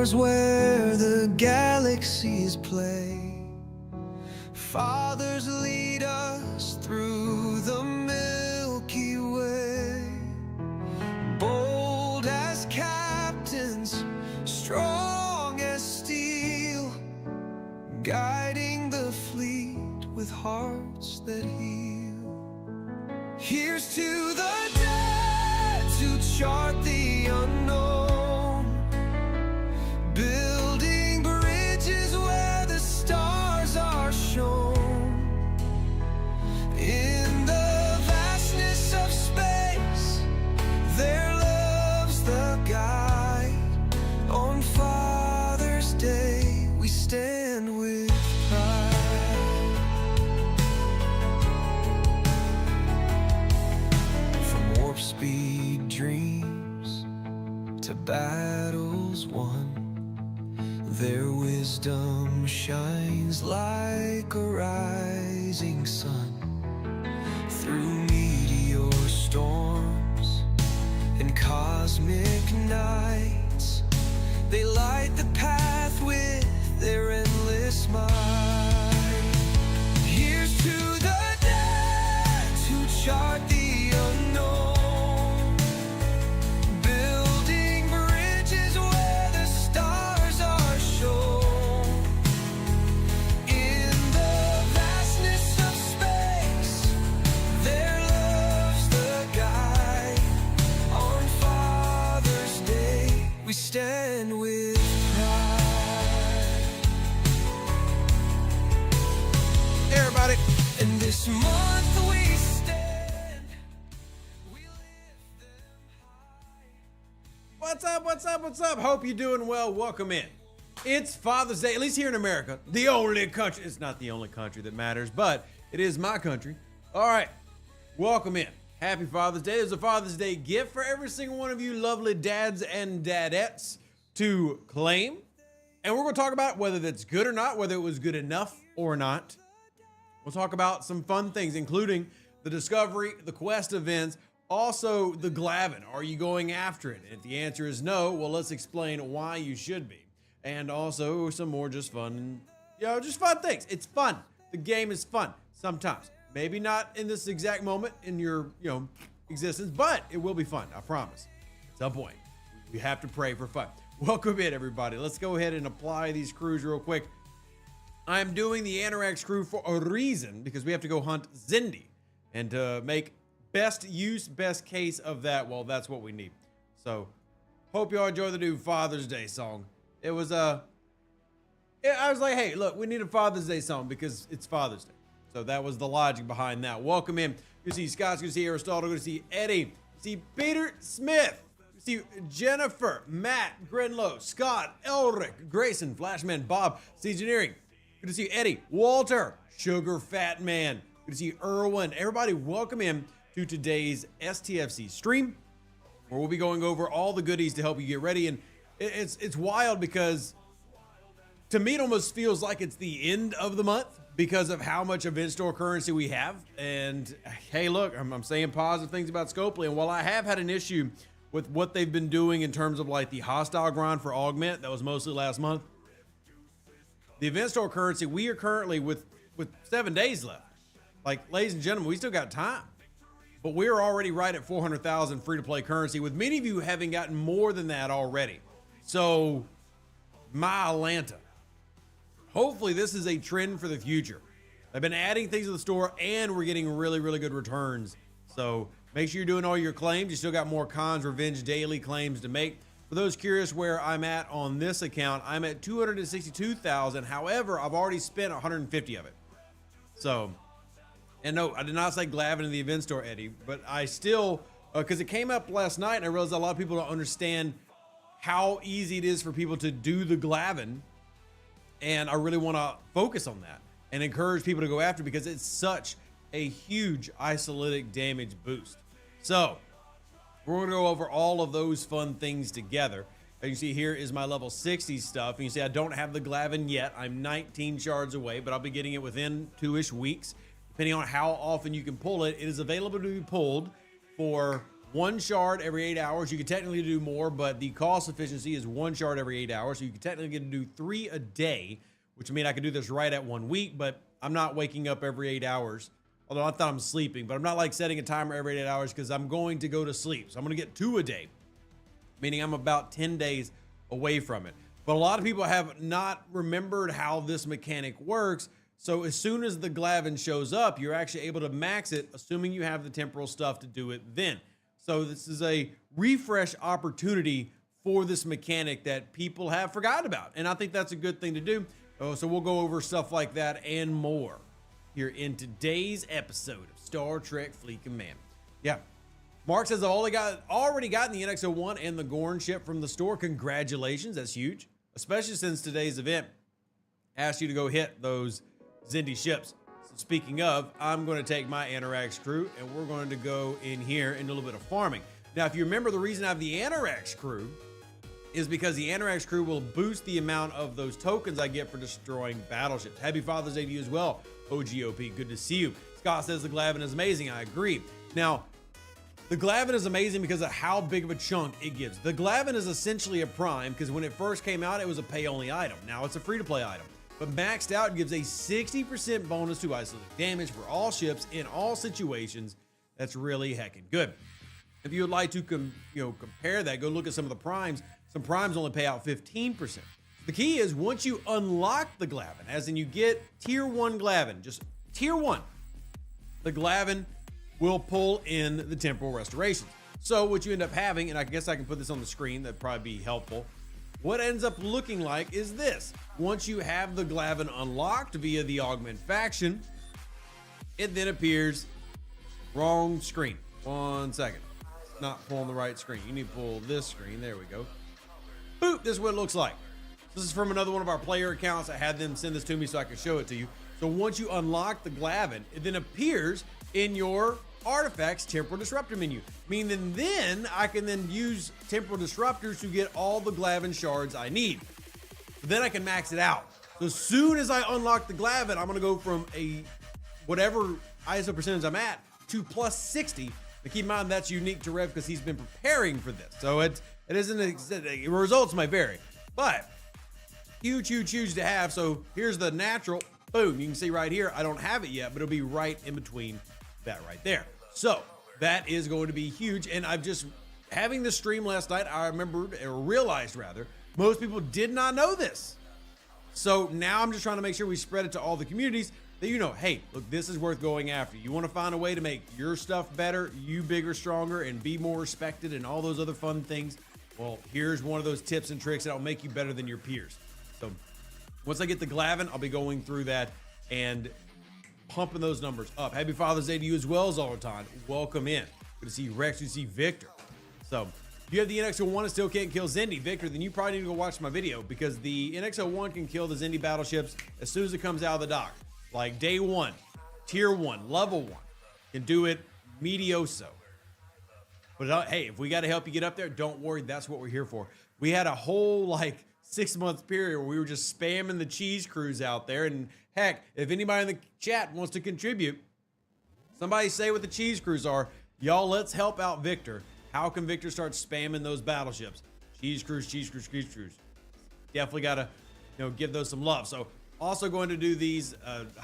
stars where the galaxies play. Fathers lead us through the Milky Way. Bold as captains, strong as steel, guiding the fleet with hearts that heal. Here's to the dead to chart the unknown, building bridges where the stars are shown. In the vastness of space, their love's the guide. On Father's Day, we stand with pride. From warp speed dreams to battles won, their wisdom shines like a rising sun. Through meteor storms and cosmic nights, they light the path with their endless might. Here's to the dead to chart the unknown, building bridges where the stars are shown. In the vastness of space, their love's the guide. On Father's Day, we stand with pride. Hey everybody, and this month we stand, we lift them high. What's up? What's up? What's up? Hope you're doing well. Welcome in. It's Father's Day, at least here in America. The only country. It's not the only country that matters, but it is my country. All right. Welcome in. Happy Father's Day. There's a Father's Day gift for every single one of you lovely dads and dadettes to claim. And we're going to talk about whether that's good or not, whether it was good enough or not. We'll talk about some fun things, including the Discovery, the Quest events, also the Glavin. Are you going after it? If the answer is no, well, let's explain why you should be. And also some more just fun, just fun things. It's fun. The game is fun sometimes. Maybe not in this exact moment in your, existence, but it will be fun. I promise. At some point, we have to pray for fun. Welcome in, everybody. Let's go ahead and apply these crews real quick. I'm doing the Anorax crew for a reason, because we have to go hunt Zindi and to make best case of that. Well, that's what we need. So hope y'all enjoy the new Father's Day song. It was I was like, hey, look, we need a Father's Day song because it's Father's Day. So that was the logic behind that. Welcome in. Good to see Scott. Good to see Aristotle. Good to see Eddie. Good to see Peter Smith. Good to see Jennifer, Matt, Grenlow, Scott, Elric, Grayson, Flashman, Bob, Siege Engineering. Good to see Eddie, Walter, Sugar Fat Man. Good to see Erwin. Everybody, welcome in to today's STFC stream, where we'll be going over all the goodies to help you get ready. And it's wild because to me, it almost feels like it's the end of the month because of how much event store currency we have. And hey, look, I'm saying positive things about Scopely. And while I have had an issue with what they've been doing in terms of like the hostile grind for augment, that was mostly last month. The event store currency, we are currently with 7 days left. Like, ladies and gentlemen, we still got time. But we're already right at 400,000 free-to-play currency, with many of you having gotten more than that already. So, my Atlanta. Hopefully, this is a trend for the future. I've been adding things to the store, and we're getting really, really good returns. So, make sure you're doing all your claims. You still got more Cons Revenge daily claims to make. For those curious where I'm at on this account, I'm at 262,000. However, I've already spent 150 of it. So, and no, I did not say Glavin in the event store, Eddie, but I still, because it came up last night and I realized a lot of people don't understand how easy it is for people to do the Glavin. And I really want to focus on that and encourage people to go after it because it's such a huge isolytic damage boost. So, we're going to go over all of those fun things together. As you see, here is my level 60 stuff. And you see, I don't have the Glavin yet. I'm 19 shards away, but I'll be getting it within 2-ish weeks. Depending on how often you can pull it, it is available to be pulled for 1 shard every 8 hours. You can technically do more, but the cost efficiency is 1 shard every 8 hours. So you can technically get to do 3 a day, which would mean I could do this right at 1 week, but I'm not waking up every 8 hours. Although I thought I'm sleeping, but I'm not like setting a timer every 8 hours because I'm going to go to sleep. So I'm going to get 2 a day, meaning I'm about 10 days away from it. But a lot of people have not remembered how this mechanic works. So as soon as the Glavin shows up, you're actually able to max it, assuming you have the temporal stuff to do it then. So this is a refresh opportunity for this mechanic that people have forgotten about. And I think that's a good thing to do. So we'll go over stuff like that and more here in today's episode of Star Trek Fleet Command. Yeah. Mark says, I've already gotten the NX-01 and the Gorn ship from the store. Congratulations. That's huge. Especially since today's event asked you to go hit those Zindi ships. So speaking of, I'm going to take my Anorax crew and we're going to go in here and do a little bit of farming. Now, if you remember, the reason I have the Anorax crew is because the Anorax crew will boost the amount of those tokens I get for destroying battleships. Happy Father's Day to you as well, OGOP. Good to see you. Scott says the Glavin is amazing. I agree. Now, the Glavin is amazing because of how big of a chunk it gives. The Glavin is essentially a prime because when it first came out, it was a pay-only item. Now it's a free-to-play item. But maxed out gives a 60% bonus to isolated damage for all ships in all situations. That's really heckin' good. If you would like to compare that, go look at some of the primes. Some primes only pay out 15%. The key is once you unlock the Glavin, as in you get tier 1 Glavin, just tier 1, the Glavin will pull in the temporal restorations. So what you end up having, and I guess I can put this on the screen, that'd probably be helpful. What ends up looking like is this. Once you have the Glavin unlocked via the augment faction, it then appears, wrong screen. 1 second. It's not pulling the right screen. You need to pull this screen. There we go. Boop, this is what it looks like. This is from another one of our player accounts. I had them send this to me so I could show it to you. So once you unlock the Glavin, it then appears in your artifacts temporal disruptor menu, meaning then I can then use temporal disruptors to get all the Glavin shards I need. Then I can max it out. So as soon as I unlock the Glavin, I'm gonna go from a whatever ISO percentage I'm at to plus 60. But keep in mind that's unique to Rev because he's been preparing for this. So it isn't, results may vary, but huge to have. So here's the natural, boom, you can see right here, I don't have it yet, but it'll be right in between that right there. So that is going to be huge. And I've just having this stream last night, I remembered or realized rather, most people did not know this. So now I'm just trying to make sure we spread it to all the communities that, hey, look, this is worth going after. You want to find a way to make your stuff better, you bigger, stronger, and be more respected and all those other fun things. Well, here's one of those tips and tricks that'll make you better than your peers. So once I get the Glavin, I'll be going through that and pumping those numbers up. Happy Father's Day to you as well, Zoltan. Welcome in. Good to see you, Rex. Good to see Victor. So if you have the NX-01 and still can't kill Zindi, Victor, then you probably need to go watch my video because the NX-01 can kill the Zindi battleships as soon as it comes out of the dock. Like day 1, tier 1, level 1. Can do it medioso. But hey, if we got to help you get up there, don't worry. That's what we're here for. We had a whole 6-month period where we were just spamming the cheese crews out there. And heck, if anybody in the chat wants to contribute, somebody say what the cheese crews are. Y'all, let's help out Victor. How can Victor start spamming those battleships? Cheese crews, cheese crews, cheese crews. Definitely got to, give those some love. So also going to do these,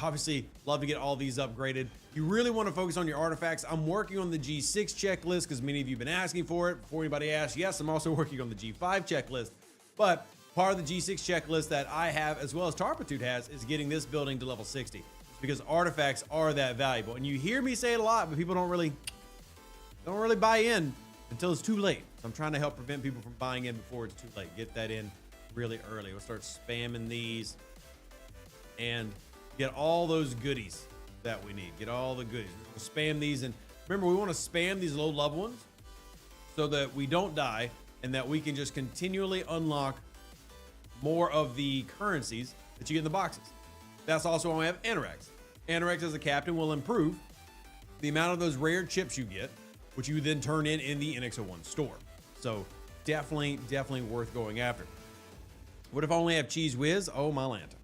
obviously love to get all these upgraded. You really want to focus on your artifacts. I'm working on the G6 checklist because many of you have been asking for it. Before anybody asks, yes, I'm also working on the G5 checklist. But part of the G6 checklist that I have, as well as Tarpitude has, is getting this building to level 60 because artifacts are that valuable. And you hear me say it a lot, but people don't really buy in until it's too late. So I'm trying to help prevent people from buying in before it's too late. Get that in really early. We'll start spamming these and get all those goodies that we need. Get all the goodies. We'll spam these, and remember, we want to spam these low level ones so that we don't die and that we can just continually unlock more of the currencies that you get in the boxes. That's also why we have Anorax. Anorax as a captain will improve the amount of those rare chips you get, which you then turn in the NX-01 store. So definitely worth going after. What if I only have Cheese Whiz? Oh, my Lanta.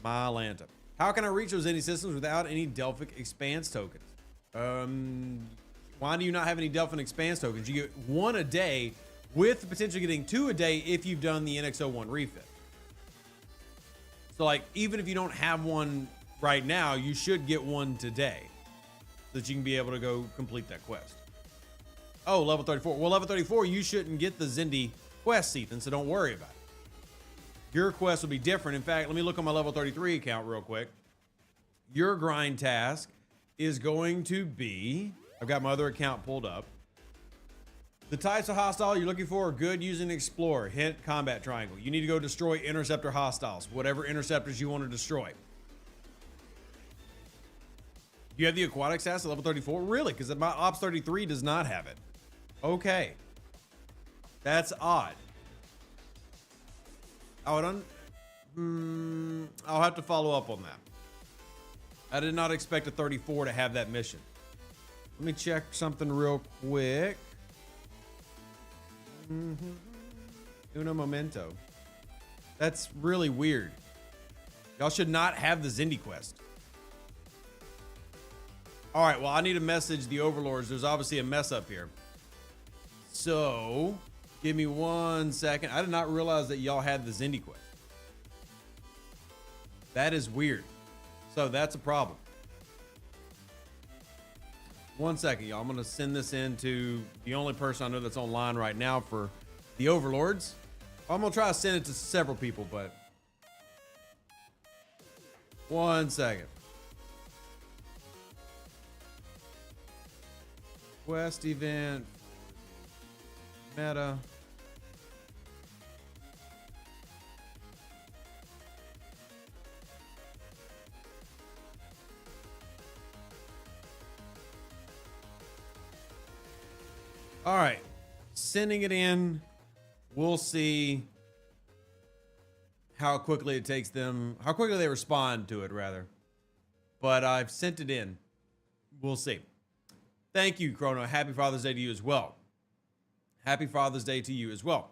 My Lanta. How can I reach those Zindi systems without any Delphic Expanse tokens? Why do you not have any Delphin Expanse tokens? You get 1 a day with the potential of getting 2 a day if you've done the NX01 refit. So like, even if you don't have one right now, you should get 1 today so that you can be able to go complete that quest. Oh, level 34. Well, level 34, you shouldn't get the Zindi quest, Ethan, so don't worry about it. Your quest will be different. In fact, let me look on my level 33 account real quick. Your grind task is going to be, I've got my other account pulled up. The types of hostile you're looking for are good using Explorer, hint combat triangle. You need to go destroy interceptor hostiles, whatever interceptors you want to destroy. You have the Aquatic task at level 34? Really? Because my Ops 33 does not have it. Okay. That's odd. I'll have to follow up on that. I did not expect a 34 to have that mission. Let me check something real quick. Uno momento. That's really weird. Y'all should not have the Zindi quest. All right, well, I need to message the overlords. There's obviously a mess up here. So, give me 1 second. I did not realize that y'all had the Zindi quest. That is weird. So, that's a problem. 1 second, y'all. I'm going to send this in to the only person I know that's online right now for the overlords. I'm going to try to send it to several people, but 1 second. Quest event. Meta. All right, sending it in. We'll see how quickly it takes them, how quickly they respond to it, rather. But I've sent it in. We'll see. Thank you, Chrono. Happy Father's Day to you as well. Happy Father's Day to you as well.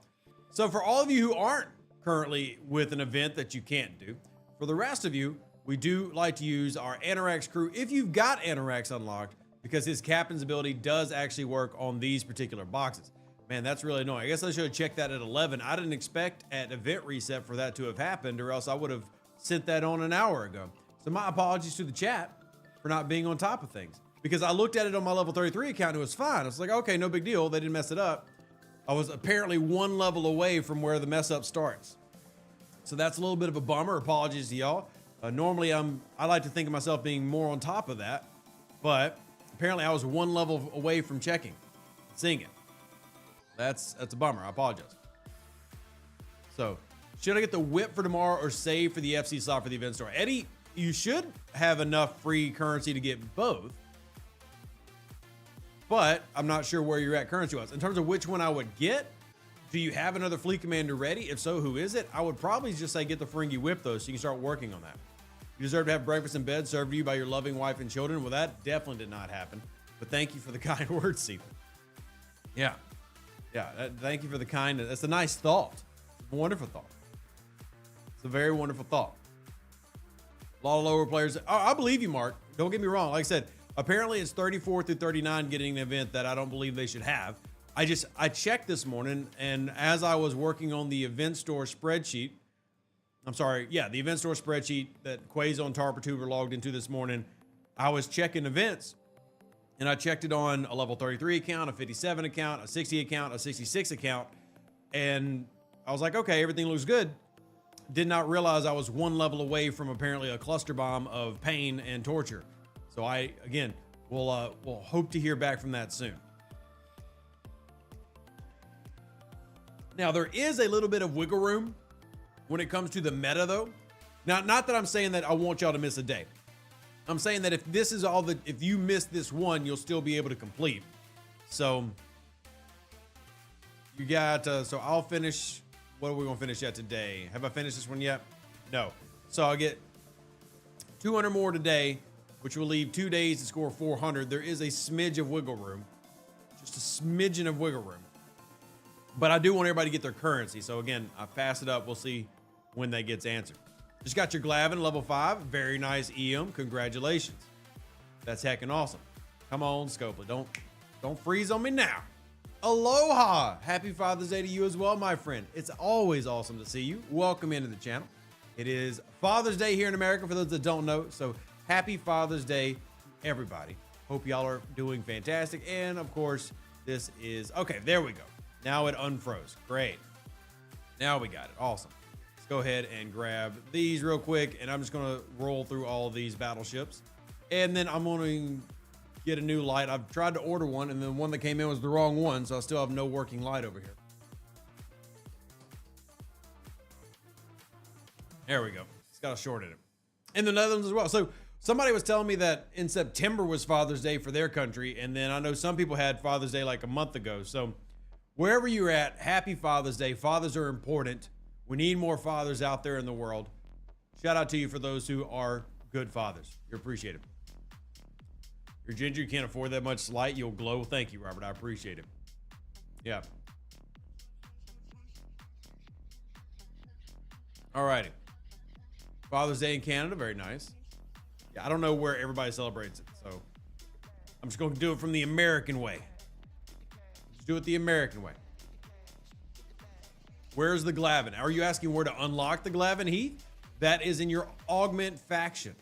So for all of you who aren't currently with an event that you can't do, for the rest of you, we do like to use our Anorax crew if you've got Anorax unlocked, because his captain's ability does actually work on these particular boxes. Man, that's really annoying. I guess I should have checked that at 11. I didn't expect at event reset for that to have happened, or else I would have sent that on an hour ago. So my apologies to the chat for not being on top of things, because I looked at it on my level 33 account and it was fine. I was like, okay, no big deal. They didn't mess it up. I was apparently 1 level away from where the mess up starts. So that's a little bit of a bummer. Apologies to y'all. Normally I like to think of myself being more on top of that, but apparently I was 1 level away from checking, seeing it. That's a bummer. I apologize. So should I get the whip for tomorrow or save for the FC slot for the event store? Eddie, you should have enough free currency to get both, but I'm not sure where you're at currency-wise. In terms of which one I would get, do you have another fleet commander ready? If so, who is it? I would probably just say get the Ferengi whip, though, so you can start working on that. You deserve to have breakfast in bed served to you by your loving wife and children. Well, that definitely did not happen, but thank you for the kind words, Stephen. Yeah. Thank you for the kind. That's a nice thought. It's a wonderful thought. It's a very wonderful thought. A lot of lower players. I believe you, Mark. Don't get me wrong. Like I said, apparently it's 34 through 39 getting an event that I don't believe they should have. I checked this morning, and as I was working on the event store spreadsheet, the event store spreadsheet that Quazo and Tarpatude were logged into this morning, I was checking events, and I checked it on a level 33 account, a 57 account, a 60 account, a 66 account, and I was like, okay, everything looks good. Did not realize I was 1 level away from apparently a cluster bomb of pain and torture. So we'll hope to hear back from that soon. Now, there is a little bit of wiggle room when it comes to the meta, though. Now, not that I'm saying that I want y'all to miss a day. I'm saying that if this is all if you miss this one, you'll still be able to complete. So you got, so I'll finish. What are we going to finish at today? Have I finished this one yet? No. So I'll get 200 more today, which will leave 2 days to score 400. There is a smidge of wiggle room, just a smidgen of wiggle room. But I do want everybody to get their currency. So again, I pass it up. We'll see when that gets answered. Just got your Glavin, level 5. Very nice EM. Congratulations. That's heckin' awesome. Come on, Scopely. Don't freeze on me now. Aloha. Happy Father's Day to you as well, my friend. It's always awesome to see you. Welcome into the channel. It is Father's Day here in America, for those that don't know. So happy Father's Day, everybody. Hope y'all are doing fantastic. And of course, this is, okay, there we go. Now it unfroze. Great. Now we got it. Awesome. Let's go ahead and grab these real quick. And I'm just going to roll through all of these battleships. And then I'm going to get a new light. I've tried to order one, and the one that came in was the wrong one, so I still have no working light over here. There we go. It's got a short in it. In the Netherlands as well. So somebody was telling me that in September was Father's Day for their country, and then I know some people had Father's Day like a month ago. So wherever you're at, happy Father's Day. Fathers are important. We need more fathers out there in the world. Shout out to you for those who are good fathers. You're appreciated. You're ginger, you can't afford that much light, you'll glow. Thank you, Robert. I appreciate it. Yeah. All righty. Father's Day in Canada, very nice. Yeah, I don't know where everybody celebrates it, so I'm just going to do it from the American way. Just do it the American way. Where's the Glavin? Are you asking where to unlock the Glavin, Heath? That is in your augment faction.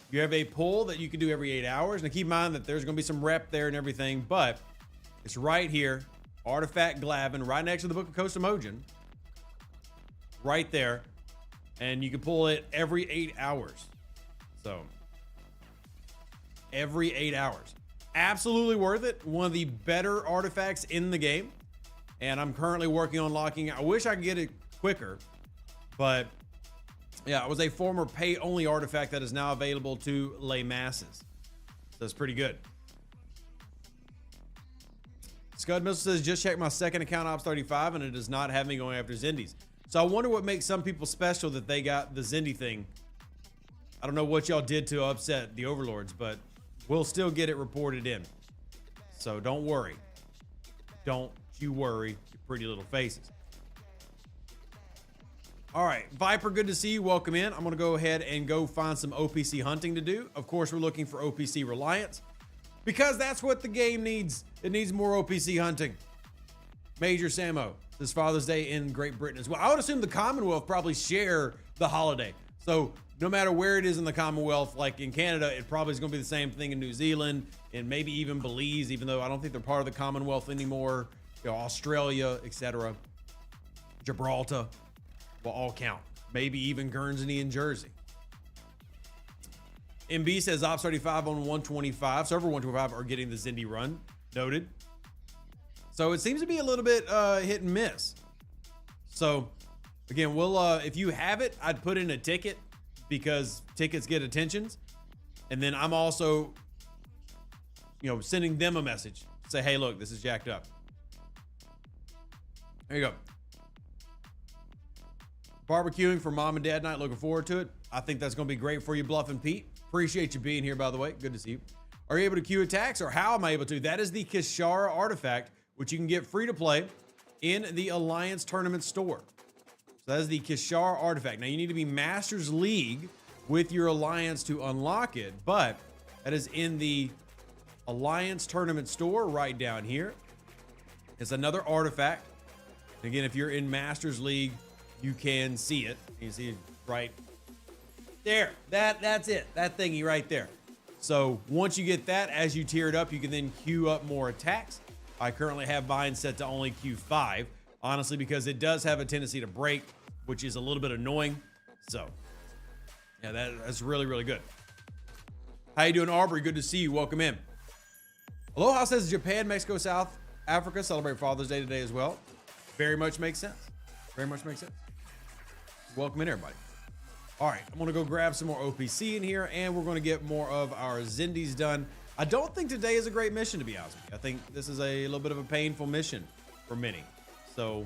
You have a pull that you can do every 8 hours. Now keep in mind that there's going to be some rep there and everything, but it's right here. Artifact Glavin, right next to the Book of Kosamojin. Right there. And you can pull it every 8 hours. So, every 8 hours. Absolutely worth it. One of the better artifacts in the game. And I'm currently working on locking it. I wish I could get it quicker, but yeah, it was a former pay-only artifact that is now available to lay masses. So it's pretty good. Scud Missile says, just check my second account, Ops35, and it does not have me going after Zindis. So I wonder what makes some people special that they got the Zindi thing. I don't know what y'all did to upset the overlords, but we'll still get it reported in. So don't worry. Don't you worry, you pretty little faces. All right, Viper, good to see you. Welcome in. I'm going to go ahead and go find some OPC hunting to do. Of course, we're looking for OPC Reliance because that's what the game needs. It needs more OPC hunting. Major Samo, this Father's Day in Great Britain as well. I would assume the Commonwealth probably share the holiday. So no matter where it is in the Commonwealth, like in Canada, it probably is going to be the same thing in New Zealand and maybe even Belize, even though I don't think they're part of the Commonwealth anymore. You know, Australia, etc. Gibraltar will all count. Maybe even Guernsey and Jersey. MB says Ops 35 on 125. Server 125 are getting the Zindi run. Noted. So it seems to be a little bit hit and miss. So again, we'll if you have it, I'd put in a ticket because tickets get attentions. And then I'm also, you know, sending them a message. Say, hey, look, this is jacked up. There you go. Barbecuing for mom and dad night. Looking forward to it. I think that's going to be great for you, Bluff and Pete. Appreciate you being here, by the way. Good to see you. Are you able to queue attacks, or how am I able to? That is the Kishara artifact, which you can get free to play in the Alliance Tournament store. So that is the Kishara artifact. Now, you need to be Masters League with your Alliance to unlock it, but that is in the Alliance Tournament store right down here. It's another artifact. Again, if you're in Masters League, you can see it. You can see it right there. That's it. That thingy right there. So once you get that, as you tier it up, you can then queue up more attacks. I currently have mine set to only Q5, honestly, because it does have a tendency to break, which is a little bit annoying. So yeah, that's really, really good. How you doing, Aubrey? Good to see you. Welcome in. Aloha says Japan, Mexico, South Africa celebrate Father's Day today as well. Very much makes sense. Very much makes sense. Welcome in, everybody. All right, I'm gonna go grab some more OPC in here, and we're gonna get more of our Zindis done. I don't think today is a great mission, to be honest with you. I think this is a little bit of a painful mission for many. So,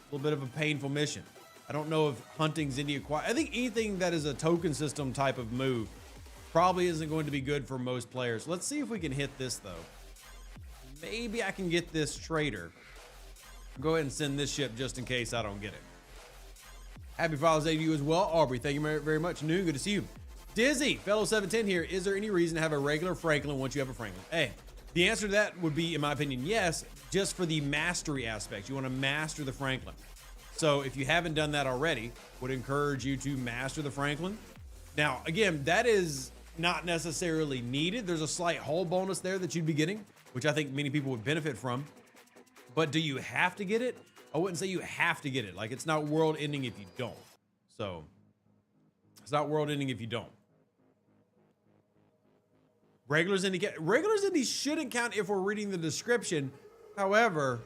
a little bit of a painful mission. I don't know if hunting Zindi acquire. I think anything that is a token system type of move probably isn't going to be good for most players. Let's see if we can hit this, though. Maybe I can get this trader. Go ahead and send this ship just in case I don't get it. Happy Father's Day to you as well, Aubrey. Thank you very much. Noon, good to see you. Dizzy, fellow 710 here. Is there any reason to have a regular Franklin once you have a Franklin? Hey, The answer to that would be, in my opinion, yes, just for the mastery aspect. You want to master the Franklin. So if you haven't done that already, would encourage you to master the Franklin. Now, again, that is not necessarily needed. There's a slight hull bonus there that you'd be getting, which I think many people would benefit from. But do you have to get it? I wouldn't say you have to get it. Like, it's not world ending if you don't. So it's not world ending if you don't. Regular Zindi shouldn't count if we're reading the description. However,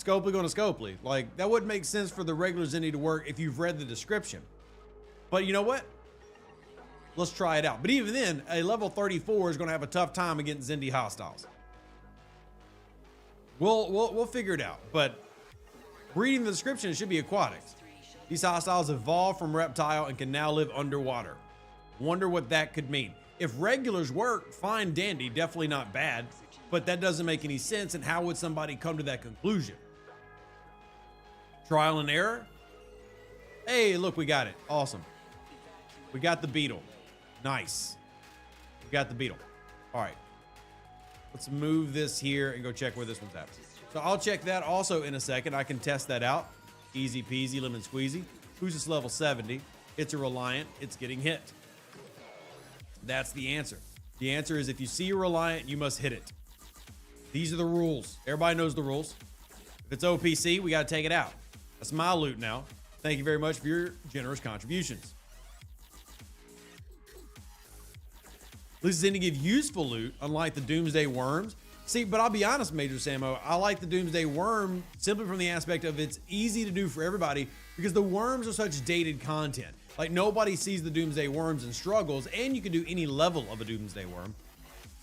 Scopely going to Scopely. Like, that wouldn't make sense for the regular Zindi to work if you've read the description. But you know what? Let's try it out. But even then, a level 34 is going to have a tough time against Zindi hostiles. We'll figure it out. But reading the description, it should be aquatic. These hostiles evolved from reptile and can now live underwater. Wonder what that could mean. If regulars work, fine, dandy, definitely not bad. But that doesn't make any sense. And how would somebody come to that conclusion? Trial and error? Hey, look, we got it. Awesome. We got the beetle. Nice. We got the beetle. All right. Let's move this here and go check where this one's at. So I'll check that also in a second. I can test that out. Easy peasy, lemon squeezy. Who's this level 70? It's a Reliant. It's getting hit. That's the answer. The answer is if you see a Reliant, you must hit it. These are the rules. Everybody knows the rules. If it's OPC, we got to take it out. That's my loot now. Thank you very much for your generous contributions. At least it's to give useful loot, unlike the Doomsday Worms. See, but I'll be honest, Major Samo, I like the Doomsday Worm simply from the aspect of it's easy to do for everybody because the worms are such dated content. Like, nobody sees the Doomsday Worms and struggles, and you can do any level of a Doomsday Worm.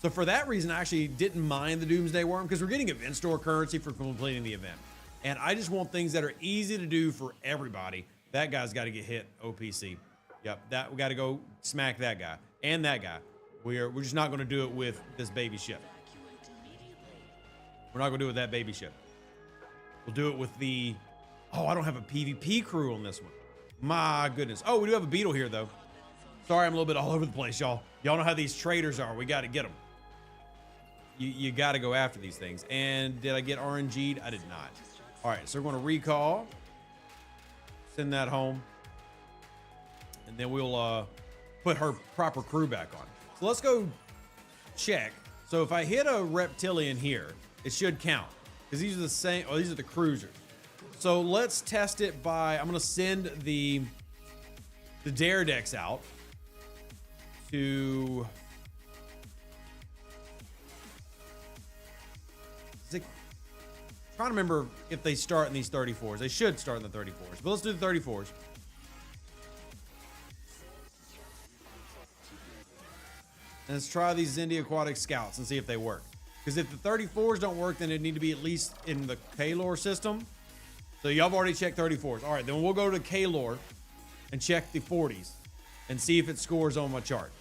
So for that reason, I actually didn't mind the Doomsday Worm because we're getting event store currency for completing the event. And I just want things that are easy to do for everybody. That guy's got to get hit, OPC. Yep, that we got to go smack that guy and that guy. We're just not going to do it with this baby ship. We're not going to do it with that baby ship. We'll do it with the... Oh, I don't have a PvP crew on this one. My goodness. Oh, we do have a beetle here, though. Sorry, I'm a little bit all over the place, y'all. Y'all know how these traders are. We got to get them. You got to go after these things. And did I get RNG'd? I did not. All right, so we're going to recall. Send that home. And then we'll put her proper crew back on. So let's go check. So if I hit a reptilian here, it should count. Because these are the same. Oh, these are the cruisers. So let's test it by, I'm going to send the dare decks out to... Trying to remember if they start in these 34s. They should start in the 34s. But let's do the 34s. And let's try these Zindi Aquatic Scouts and see if they work. Because if the 34s don't work, then it need to be at least in the K-Lore system. So y'all have already checked 34s. All right, then we'll go to K-Lore and check the 40s and see if it scores on my chart.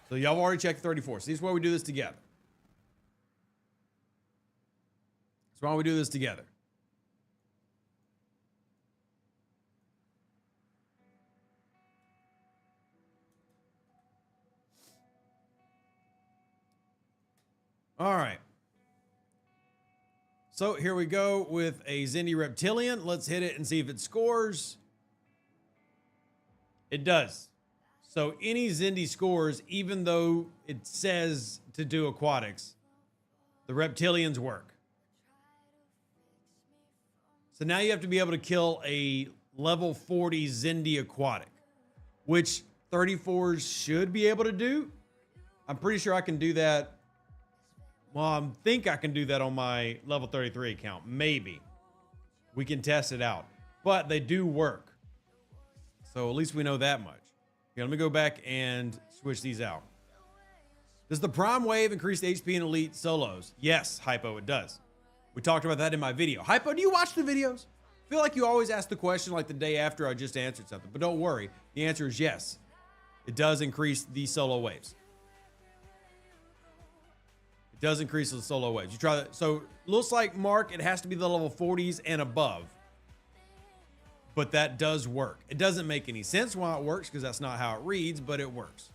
So y'all have already checked the 34s. So this is why we do this together. That's why we do this together. All right. So here we go with a Zindi Reptilian. Let's hit it and see if it scores. It does. So any Zindi scores, even though it says to do aquatics, the Reptilians work. So now you have to be able to kill a level 40 Zindi Aquatic, which 34s should be able to do. I'm pretty sure I can do that. Well, I think I can do that on my level 33 account. Maybe. We can test it out. But they do work. So at least we know that much. Okay, let me go back and switch these out. Does the Prime Wave increase the HP in Elite solos? Yes, Hypo, it does. We talked about that in my video. Hypo, do you watch the videos? I feel like you always ask the question like the day after I just answered something. But don't worry. The answer is yes. It does increase the solo waves. It does increase the solo waves. You try that. So looks like, Mark, it has to be the level 40s and above. but that does work. It doesn't make any sense why it works because that's not how it reads, but it works.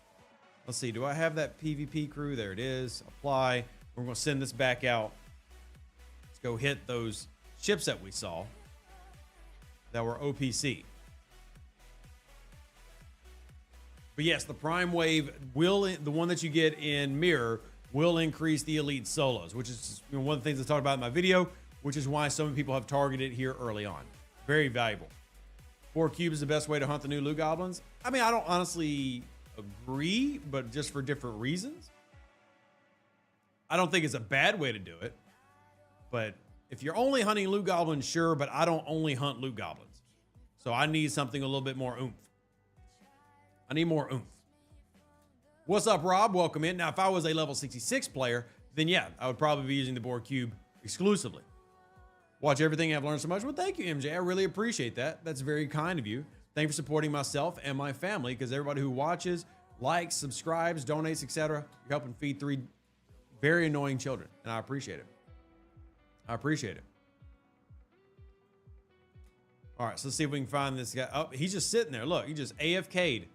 Let's see. Do I have that PvP crew? There it is. Apply. We're going to send this back out. Let's go hit those ships that we saw that were OPC. But yes, the Prime Wave will, the one that you get in Mirror, will increase the elite solos, which is one of the things I talked about in my video, which is why so many people have targeted here early on. Very valuable. 4 cubes is the best way to hunt the new loot goblins. I mean, I don't honestly agree, but just for different reasons. I don't think it's a bad way to do it, but if you're only hunting loot goblins, sure, but I don't only hunt loot goblins. So I need something a little bit more oomph. I need more oomph. What's up, Rob? Welcome in. Now, if I was a level 66 player, then yeah, I would probably be using the board cube exclusively. Watch everything. I've learned so much. Well, thank you, MJ. I really appreciate that. That's very kind of you. Thank you for supporting myself and my family, because everybody who watches, likes, subscribes, donates, etc., you're helping feed 3 very annoying children, and I appreciate it. I appreciate it. All right, so let's see if we can find this guy. Oh, he's just sitting there. Look, he just AFK'd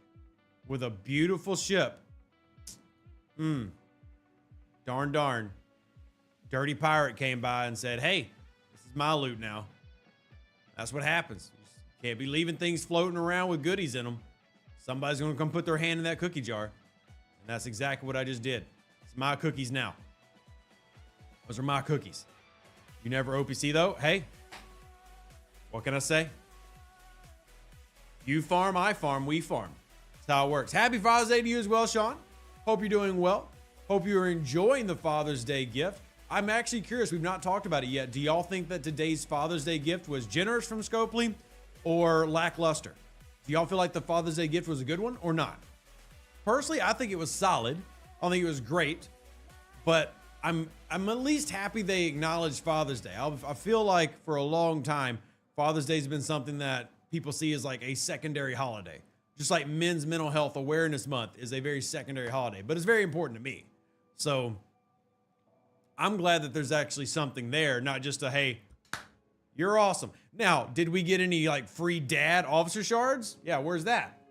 with a beautiful ship. Darn. Dirty pirate came by and said, hey, this is my loot now. That's what happens. You just can't be leaving things floating around with goodies in them. Somebody's going to come put their hand in that cookie jar. And that's exactly what I just did. It's my cookies now. Those are my cookies. You never OPC though? Hey, what can I say? You farm, I farm, we farm. That's how it works. Happy Father's Day to you as well, Sean. Hope you're doing well. Hope you're enjoying the Father's Day gift. I'm actually curious. We've not talked about it yet. Do y'all think that today's Father's Day gift was generous from Scopely or lackluster? Do y'all feel like the Father's Day gift was a good one or not? Personally, I think it was solid. I don't think it was great, but I'm at least happy they acknowledged Father's Day. I feel like for a long time, Father's Day has been something that people see as like a secondary holiday. Just like Men's Mental Health Awareness Month is a very secondary holiday, but it's very important to me. So I'm glad that there's actually something there, not just a, hey, you're awesome. Now, did we get any like free dad officer shards? Yeah, where's that?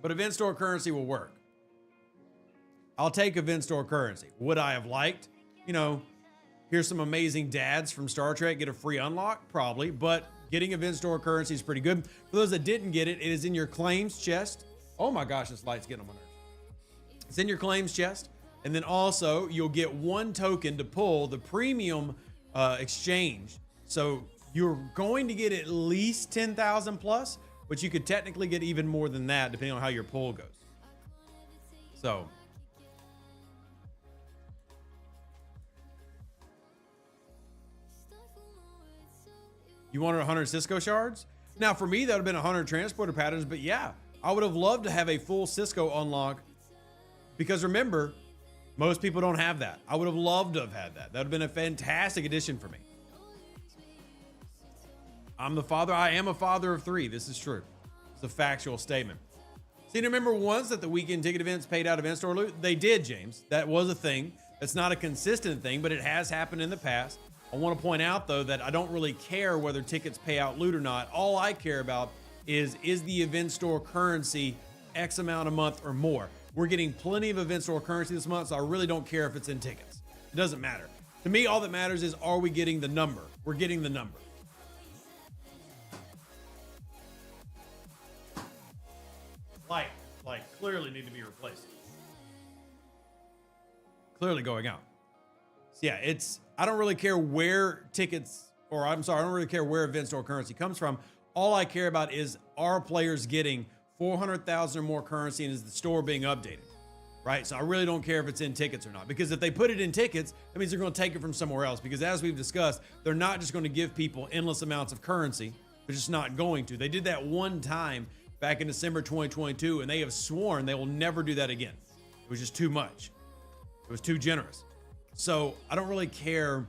But event store currency will work. I'll take event store currency. Would I have liked, here's some amazing dads from Star Trek, get a free unlock? Probably, but getting event store currency is pretty good. For those that didn't get it, it is in your claims chest. Oh my gosh, this light's getting on my nerves. It's in your claims chest. And then also you'll get 1 token to pull the premium exchange. So you're going to get at least 10,000 plus, but you could technically get even more than that depending on how your pull goes. So you wanted 100 Cisco shards? Now, for me, that would have been 100 transporter patterns, but yeah, I would have loved to have a full Cisco unlock because remember, most people don't have that. I would have loved to have had that. That would have been a fantastic addition for me. I am a father of 3. This is true. It's a factual statement. See, remember once that the weekend ticket events paid out event store loot? They did, James. That was a thing. It's not a consistent thing, but it has happened in the past. I want to point out, though, that I don't really care whether tickets pay out loot or not. All I care about is the event store currency X amount a month or more? We're getting plenty of event store currency this month, so I really don't care if it's in tickets. It doesn't matter. To me, all that matters is, are we getting the number? We're getting the number. Like clearly need to be replaced. Clearly going out. So yeah, I don't really care where tickets, or I'm sorry, I don't really care where event store currency comes from. All I care about is, are players getting 400,000 or more currency, and is the store being updated, right? So I really don't care if it's in tickets or not, because if they put it in tickets, that means they're going to take it from somewhere else, because as we've discussed, they're not just going to give people endless amounts of currency. They're just not going to. They did that one time back in December 2022, and they have sworn they will never do that again. It was just too much. It was too generous. So I don't really care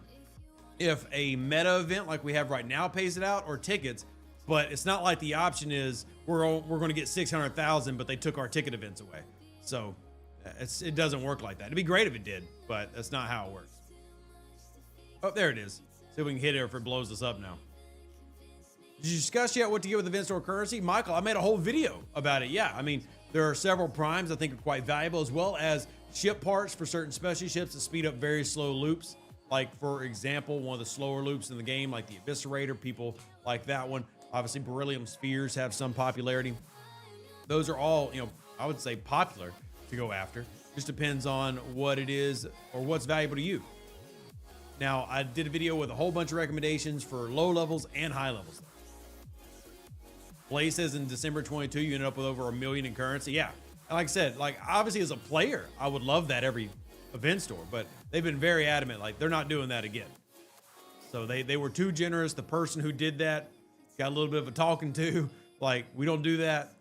if a meta event like we have right now pays it out or tickets, but it's not like the option is we're going to get 600,000, but they took our ticket events away. So it doesn't work like that. It'd be great if it did, but that's not how it works. Oh, there it is. See if we can hit it or if it blows us up now. Did you discuss yet what to get with event store currency? Michael, I made a whole video about it. Yeah, I mean, there are several primes I think are quite valuable, as well as ship parts for certain specialty ships that speed up very slow loops. Like, for example, one of the slower loops in the game, like the Eviscerator, people like that one. Obviously, beryllium spheres have some popularity. Those are all, I would say popular to go after. Just depends on what it is or what's valuable to you. Now, I did a video with a whole bunch of recommendations for low levels and high levels. Blaze says in December 22, you ended up with over $1 million in currency. Yeah. And like I said, obviously as a player, I would love that every event store, but they've been very adamant. They're not doing that again. So they were too generous. The person who did that got a little bit of a talking to. We don't do that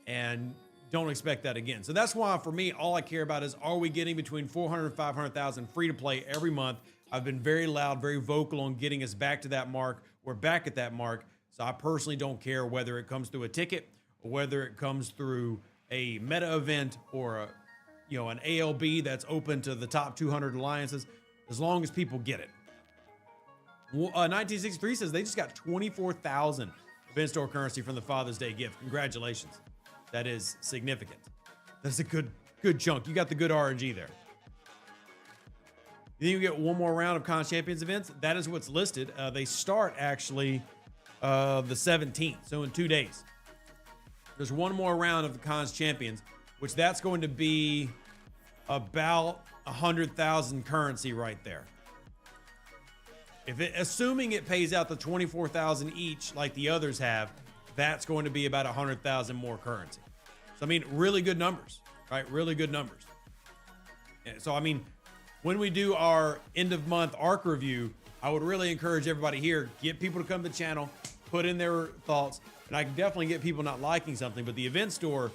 and don't expect that again. So that's why for me, all I care about is, are we getting between 400 and 500,000 free to play every month? I've been very loud, very vocal on getting us back to that mark. We're back at that mark. So I personally don't care whether it comes through a ticket or whether it comes through a meta event or an ALB that's open to the top 200 alliances, as long as people get it. 1963 says they just got 24,000 event store currency from the Father's Day gift. Congratulations. That is significant. That's a good chunk. You got the good RNG there. You think you get one more round of Cons Champions events? That is what's listed. They start actually the 17th, so in 2 days. There's one more round of the Cons Champions, which that's going to be about 100,000 currency right there. Assuming it pays out the 24,000 each like the others have, that's going to be about 100,000 more currency. So, I mean, really good numbers, right? Really good numbers. So, I mean, when we do our end of month ARC review, I would really encourage everybody here, get people to come to the channel, put in their thoughts, and I can definitely get people not liking something, but the event store,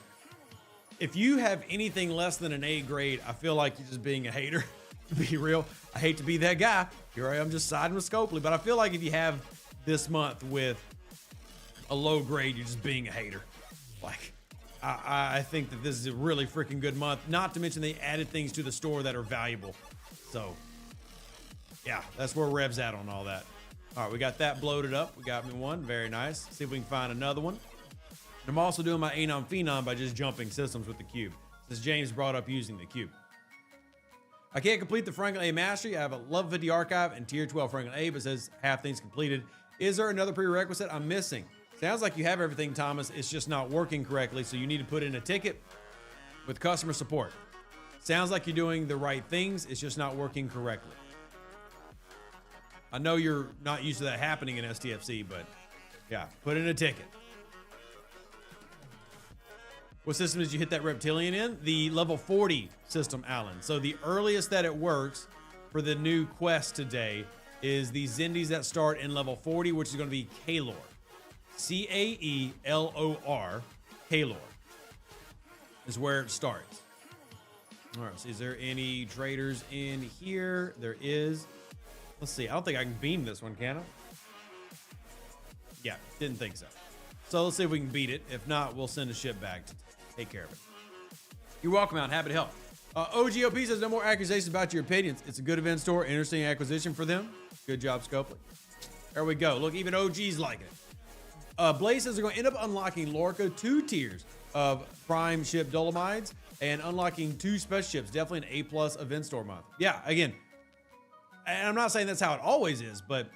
if you have anything less than an A grade, I feel like you're just being a hater, to be real. I hate to be that guy. Here I am just siding with Scopely, but I feel like if you have this month with a low grade, you're just being a hater. I think that this is a really freaking good month, not to mention they added things to the store that are valuable. So, yeah, that's where Rev's at on all that. All right, we got that bloated up. We got me one. Very nice. See if we can find another one. I'm also doing my Anon Phenom by just jumping systems with the cube, since James brought up using the cube. I can't complete the Franklin A Mastery. I have a level 50 archive and tier 12 Franklin A, but says half things completed. Is there another prerequisite I'm missing? Sounds like you have everything, Thomas. It's just not working correctly, so you need to put in a ticket with customer support. Sounds like you're doing the right things. It's just not working correctly. I know you're not used to that happening in STFC, but yeah, put in a ticket. What system did you hit that reptilian in? The level 40 system, Alan. So the earliest that it works for the new quest today is the Zindis that start in level 40, which is going to be Kaelor. Caelor. Kaelor is where it starts. All right, so is there any traders in here? There is. Let's see. I don't think I can beam this one, can I? Yeah, didn't think so. So let's see if we can beat it. If not, we'll send a ship back to take care of it. You're welcome out. Happy to help. OGOP says no more accusations about your opinions. It's a good event store. Interesting acquisition for them. Good job, Scopely. There we go. Look, even OG's liking it. Blaze says they're going to end up unlocking Lorca 2 tiers of prime ship Dolomides and unlocking 2 special ships. Definitely an A+ event store month. Yeah, again, and I'm not saying that's how it always is, but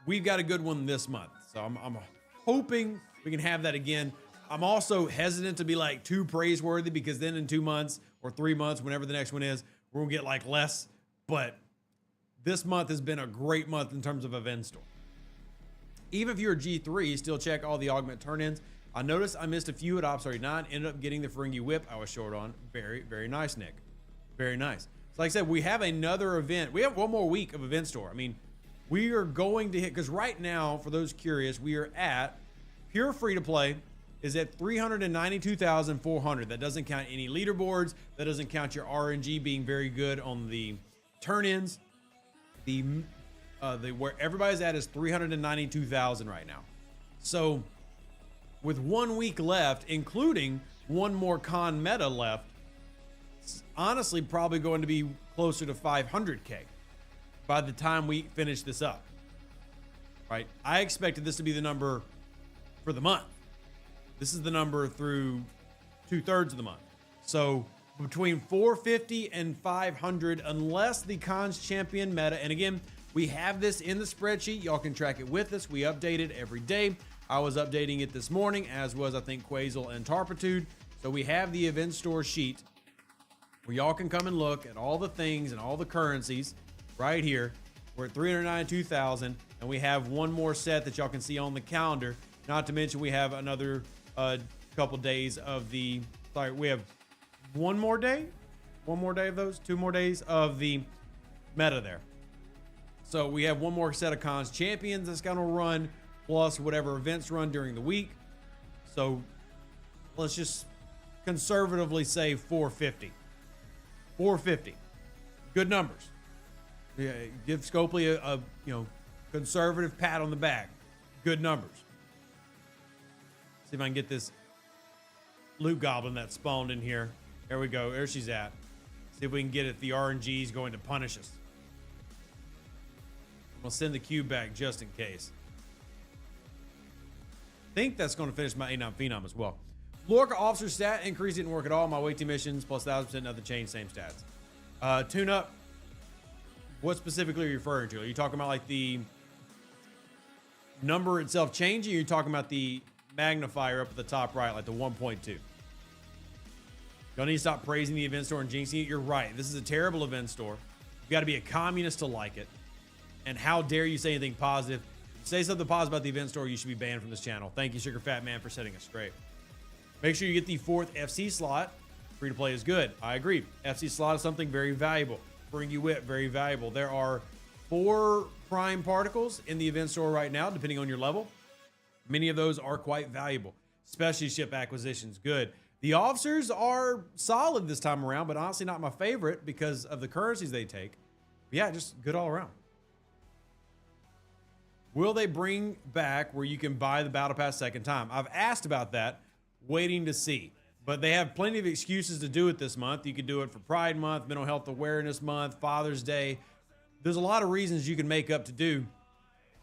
we've got a good one this month. So I'm hoping we can have that again. I'm also hesitant to be too praiseworthy, because then in 2 months or 3 months, whenever the next one is, we're going to get less. But this month has been a great month in terms of event store. Even if you're a G3, still check all the augment turn-ins. I noticed I missed a few at Ops 39. Ended up getting the Ferengi whip I was short on. Very, very nice, Nick. Very nice. So like I said, we have another event. We have one more week of event store. I mean, we are going to hit, because right now, for those curious, we are at pure free-to-play is at 392,400. That doesn't count any leaderboards. That doesn't count your RNG being very good on the turn-ins. Where everybody's at is 392,000 right now. So with 1 week left, including one more con meta left, it's honestly probably going to be closer to 500K by the time we finish this up. right? I expected this to be the number for the month. This is the number through 2/3 of the month. So between 450 and 500, unless the Cons champion meta, and again, we have this in the spreadsheet. Y'all can track it with us. We update it every day. I was updating it this morning, as was, I think, Quasel and Tarpitude. So we have the event store sheet where y'all can come and look at all the things and all the currencies right here. We're at 392,000, and we have one more set that y'all can see on the calendar. Not to mention we have another couple days of the, sorry, we have one more day of those, 2 more days of the meta there. So we have one more set of Cons champions that's going to run, plus whatever events run during the week. So let's just conservatively say 450. 450. Good numbers. Yeah, give Scopely a conservative pat on the back. Good numbers. See if I can get this loot goblin that spawned in here. There we go. There she's at. See if we can get it. The RNG is going to punish us. We'll send the cube back just in case. I think that's going to finish my A9 Phenom as well. Lorca officer stat increase didn't work at all. My weight team missions plus 1,000% nothing changed, same stats. Tune up. What specifically are you referring to? Are you talking about like the number itself changing? Or are you talking about the magnifier up at the top right, like the 1.2? Y'all need to stop praising the event store and jinxing it. You're right. This is a terrible event store. You got to be a communist to like it. And how dare you say anything positive? Say something positive about the event store, you should be banned from this channel. Thank you, Sugar Fat Man, for setting us straight. Make sure you get the 4th FC slot. Free to play is good. I agree. FC slot is something very valuable. Bring you wit, very valuable. There are 4 prime particles in the event store right now, depending on your level. Many of those are quite valuable. Especially ship acquisitions, good. The officers are solid this time around, but honestly not my favorite because of the currencies they take. But yeah, just good all around. Will they bring back where you can buy the Battle Pass second time? I've asked about that, waiting to see. But they have plenty of excuses to do it this month. You could do it for Pride Month, Mental Health Awareness Month, Father's Day. There's a lot of reasons you can make up to do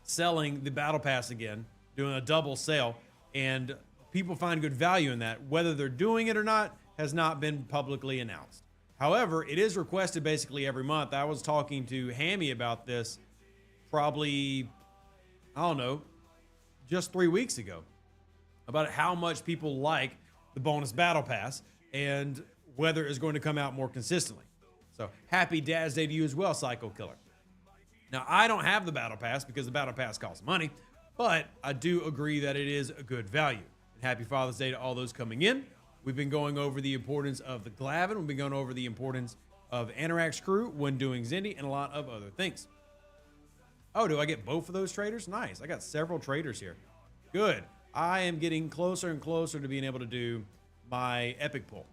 selling the Battle Pass again, doing a double sale, and people find good value in that. Whether they're doing it or not has not been publicly announced. However, it is requested basically every month. I was talking to Hammy about this probably, I don't know, just 3 weeks ago, about how much people like the bonus Battle Pass and whether it's going to come out more consistently. So happy Dad's Day to you as well, Psycho Killer. Now, I don't have the Battle Pass because the Battle Pass costs money, but I do agree that it is a good value. And happy Father's Day to all those coming in. We've been going over the importance of the Glavin. We've been going over the importance of Anorak's crew when doing Zindi and a lot of other things. Oh, do I get both of those traders? Nice. I got several traders here. Good. I am getting closer and closer to being able to do my epic pull.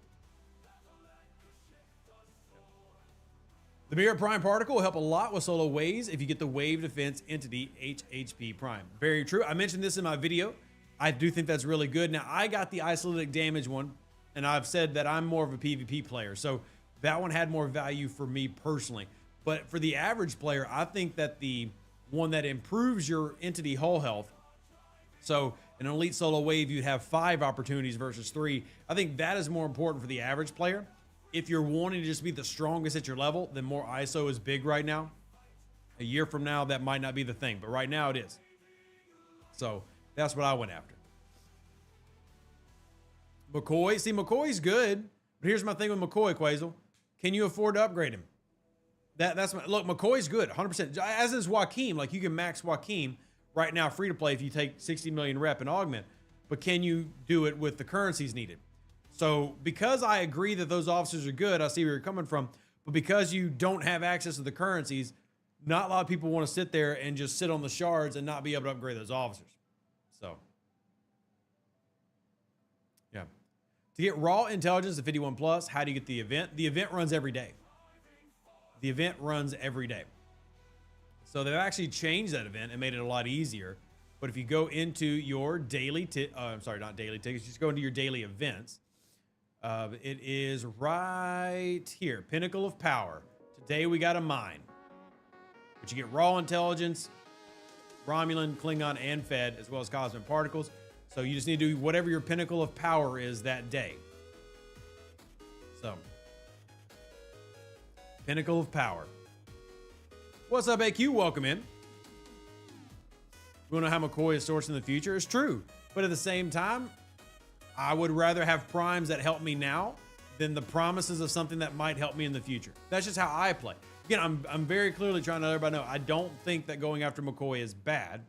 The Mirror Prime Particle will help a lot with solo waves if you get the Wave Defense Entity HHP Prime. Very true. I mentioned this in my video. I do think that's really good. Now, I got the Isolated Damage one, and I've said that I'm more of a PvP player, so that one had more value for me personally. But for the average player, I think that the one that improves your entity hull health, so in an elite solo wave, you'd have 5 opportunities versus 3. I think that is more important for the average player. If you're wanting to just be the strongest at your level, then more ISO is big right now. A year from now, that might not be the thing, but right now it is. So that's what I went after. McCoy, see, McCoy's good, but here's my thing with McCoy, Quasel. Can you afford to upgrade him? That's my, look, McCoy's good, 100%. As is Joaquin. Like, you can max Joaquin right now free to play if you take 60 million rep and augment, but can you do it with the currencies needed? So because I agree that those officers are good, I see where you're coming from, but because you don't have access to the currencies, not a lot of people want to sit there and just sit on the shards and not be able to upgrade those officers. So, yeah. To get raw intelligence to 51 plus, how do you get the event? The event runs every day. The event runs every day. So they've actually changed that event and made it a lot easier. But if you go into your daily, I'm sorry, not daily tickets, just go into your daily events. It is right here, Pinnacle of Power. Today we got a mine. But you get raw intelligence Romulan, Klingon, and Fed, as well as cosmic particles. So you just need to do whatever your pinnacle of power is that day. So, pinnacle of power. What's up, AQ? Welcome in. We want to know how McCoy is sourced in the future. It's true. But at the same time, I would rather have primes that help me now than the promises of something that might help me in the future. That's just how I play. Again, I'm very clearly trying to let everybody know I don't think that going after McCoy is bad.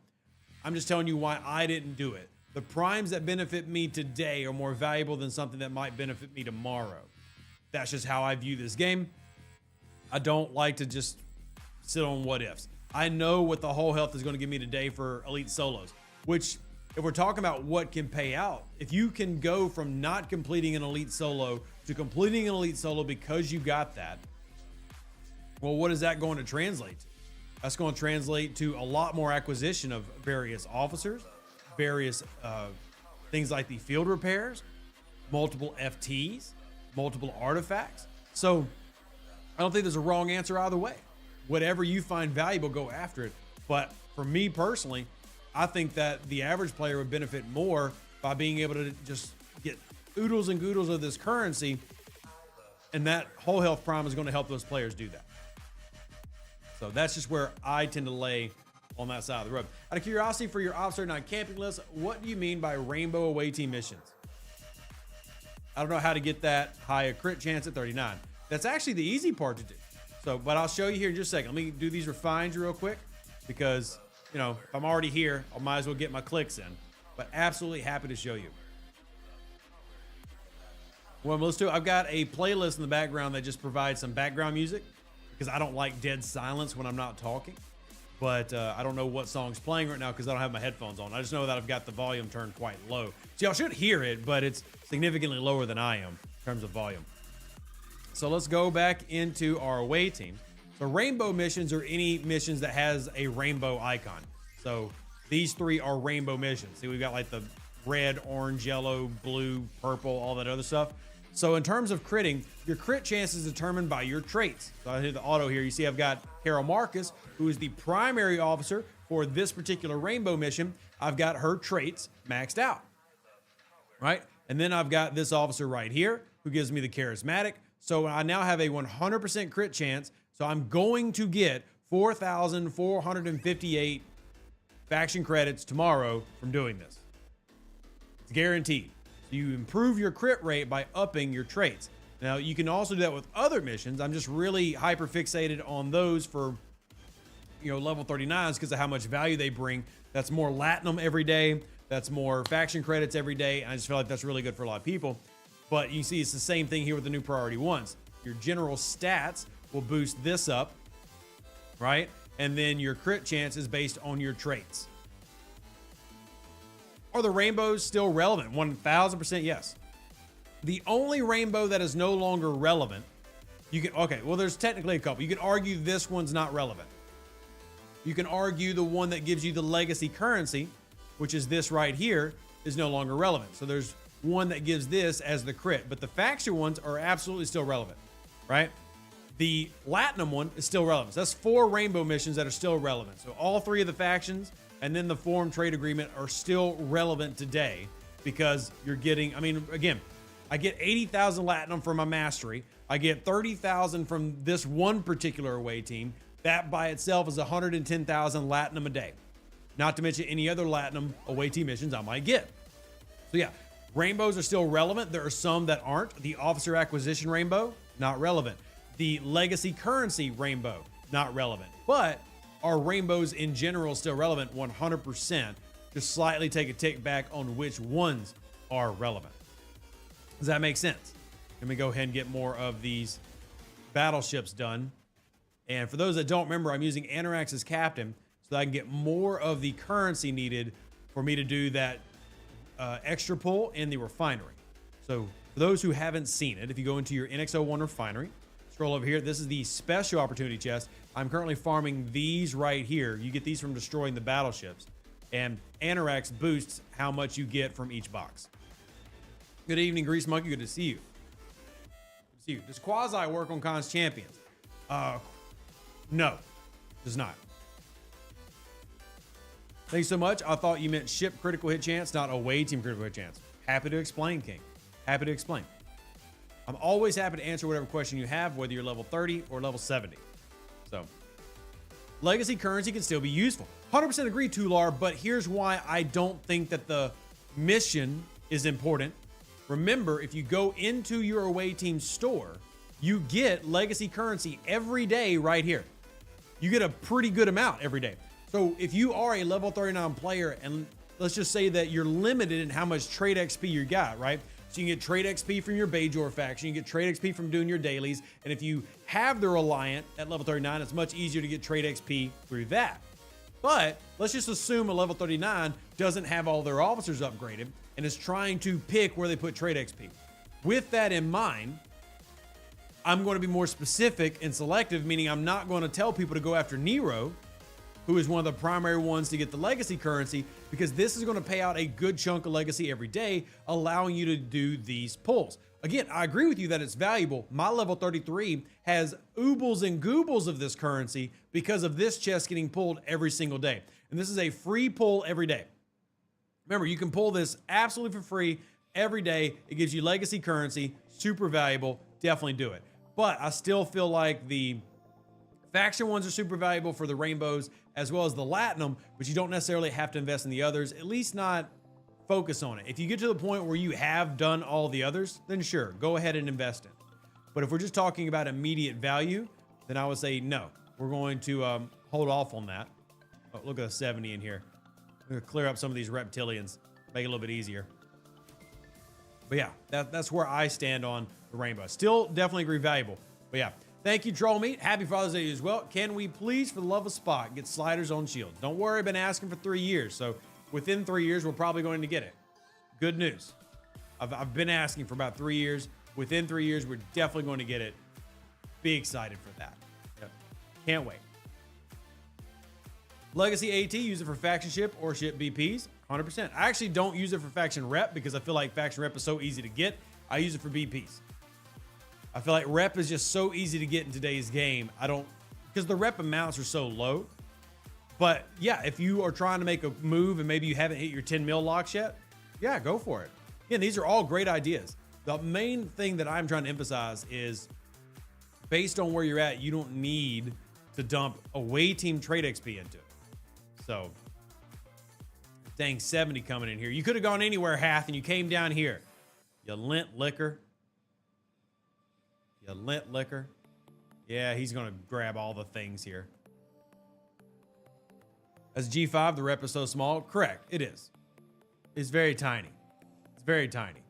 I'm just telling you why I didn't do it. The primes that benefit me today are more valuable than something that might benefit me tomorrow. That's just how I view this game. I don't like to just sit on what ifs. I know what the whole health is going to give me today for elite solos, which if we're talking about what can pay out, if you can go from not completing an elite solo to completing an elite solo because you got that, well, what is that going to translate to? That's going to translate to a lot more acquisition of various officers, various things like the field repairs, multiple FTs, multiple artifacts. So I don't think there's a wrong answer either way. Whatever you find valuable, go after it. But for me personally, I think that the average player would benefit more by being able to just get oodles and goodles of this currency. And that whole health prime is going to help those players do that. So that's just where I tend to lay on that side of the road. Out of curiosity, for your Ops 39 camping list, what do you mean by rainbow away team missions? I don't know how to get that high a crit chance at 39. That's actually the easy part to do. So, but I'll show you here in just a second. Let me do these refines real quick because, you know, if I'm already here, I might as well get my clicks in. But absolutely happy to show you. Well, let's do it. I've got a playlist in the background that just provides some background music because I don't like dead silence when I'm not talking. But I don't know what song's playing right now because I don't have my headphones on. I just know that I've got the volume turned quite low. So y'all should hear it, but it's significantly lower than I am in terms of volume. So let's go back into our away teams. So rainbow missions are any missions that has a rainbow icon. So these three are rainbow missions. See, we've got like the red, orange, yellow, blue, purple, all that other stuff. So in terms of critting, your crit chance is determined by your traits. So I hit the auto here. You see I've got Carol Marcus, who is the primary officer for this particular rainbow mission. I've got her traits maxed out, right? And then I've got this officer right here who gives me the charismatic. So I now have a 100% crit chance. So I'm going to get 4,458 faction credits tomorrow from doing this. It's guaranteed. So you improve your crit rate by upping your traits. Now you can also do that with other missions. I'm just really hyper fixated on those for, you know, level 39s because of how much value they bring. That's more Latinum every day. That's more faction credits every day. And I just feel like that's really good for a lot of people. But you see, it's the same thing here with the new priority ones. Your general stats will boost this up, right? And then your crit chance is based on your traits. Are the rainbows still relevant? 1000% yes. The only rainbow that is no longer relevant, there's technically a couple. You can argue this one's not relevant. You can argue the one that gives you the legacy currency, which is this right here, is no longer relevant. So there's one that gives this as the crit, but the faction ones are absolutely still relevant, right? The Latinum one is still relevant. So that's 4 rainbow missions that are still relevant. So all 3 of the factions and then the forum trade agreement are still relevant today because you're getting, again, I get 80,000 Latinum for my mastery. I get 30,000 from this one particular away team. That by itself is 110,000 Latinum a day. Not to mention any other Latinum away team missions I might get. So yeah, rainbows are still relevant. There are some that aren't. The officer acquisition rainbow, not relevant. The legacy currency rainbow, not relevant. But are rainbows in general still relevant? 100%. Just slightly take a tick back on which ones are relevant. Does that make sense? Let me go ahead and get more of these battleships done. And for those that don't remember, I'm using Anorax as captain so that I can get more of the currency needed for me to do that extra pull in the refinery. So for those who haven't seen it, if you go into your NX01 refinery, scroll over here, this is the special opportunity chest. I'm currently farming these right here. You get these from destroying the battleships. And Anorax boosts how much you get from each box. Good evening, Grease Monkey. Good to see you. Good to see you. Does Quasi work on Khan's champions? No, does not. Thanks so much. I thought you meant ship critical hit chance, not away team critical hit chance. Happy to explain, King. Happy to explain. I'm always happy to answer whatever question you have, whether you're level 30 or level 70. So, legacy currency can still be useful. 100% agree, Tular, but here's why I don't think that the mission is important. Remember, if you go into your away team store, you get legacy currency every day right here. You get a pretty good amount every day. So if you are a level 39 player, and let's just say that you're limited in how much trade XP you got, right? So you can get trade XP from your Bajor faction, you get trade XP from doing your dailies, and if you have the Reliant at level 39, it's much easier to get trade XP through that. But let's just assume a level 39 doesn't have all their officers upgraded and is trying to pick where they put trade XP. With that in mind, I'm going to be more specific and selective, meaning I'm not going to tell people to go after Nero, who is one of the primary ones to get the legacy currency, because this is going to pay out a good chunk of legacy every day, allowing you to do these pulls. Again, I agree with you that it's valuable. My level 33 has oobles and goobles of this currency because of this chest getting pulled every single day. And this is a free pull every day. Remember, you can pull this absolutely for free every day. It gives you legacy currency, super valuable. Definitely do it. But I still feel like the faction ones are super valuable for the rainbows as well as the Latinum, but you don't necessarily have to invest in the others, at least not focus on it. If you get to the point where you have done all the others, then sure, go ahead and invest in. But if we're just talking about immediate value, then I would say no. We're going to hold off on that. Oh, look at the 70 in here. I'm going to clear up some of these reptilians, make it a little bit easier. But yeah, that's where I stand on the rainbow. Still definitely agree valuable. But yeah, thank you, Troll Meat. Happy Father's Day as well. Can we please, for the love of Spot, get sliders on shield? Don't worry, I've been asking for 3 years. So within 3 years, we're probably going to get it. Good news. I've been asking for about 3 years. Within 3 years, we're definitely going to get it. Be excited for that. Yep. Can't wait. Legacy AT, use it for faction ship or ship BPs. 100%. I actually don't use it for faction rep because I feel like faction rep is so easy to get. I use it for BPs. I feel like rep is just so easy to get in today's game. Because the rep amounts are so low. But yeah, if you are trying to make a move and maybe you haven't hit your 10 mil locks yet, yeah, go for it. Again, these are all great ideas. The main thing that I'm trying to emphasize is based on where you're at, you don't need to dump away team trade XP into it. So, dang, 70 coming in here. You could have gone anywhere, Hath, and you came down here. You lint liquor. You lint liquor. Yeah, he's going to grab all the things here. As G5, the rep is so small. Correct, it is. It's very tiny. It's very tiny.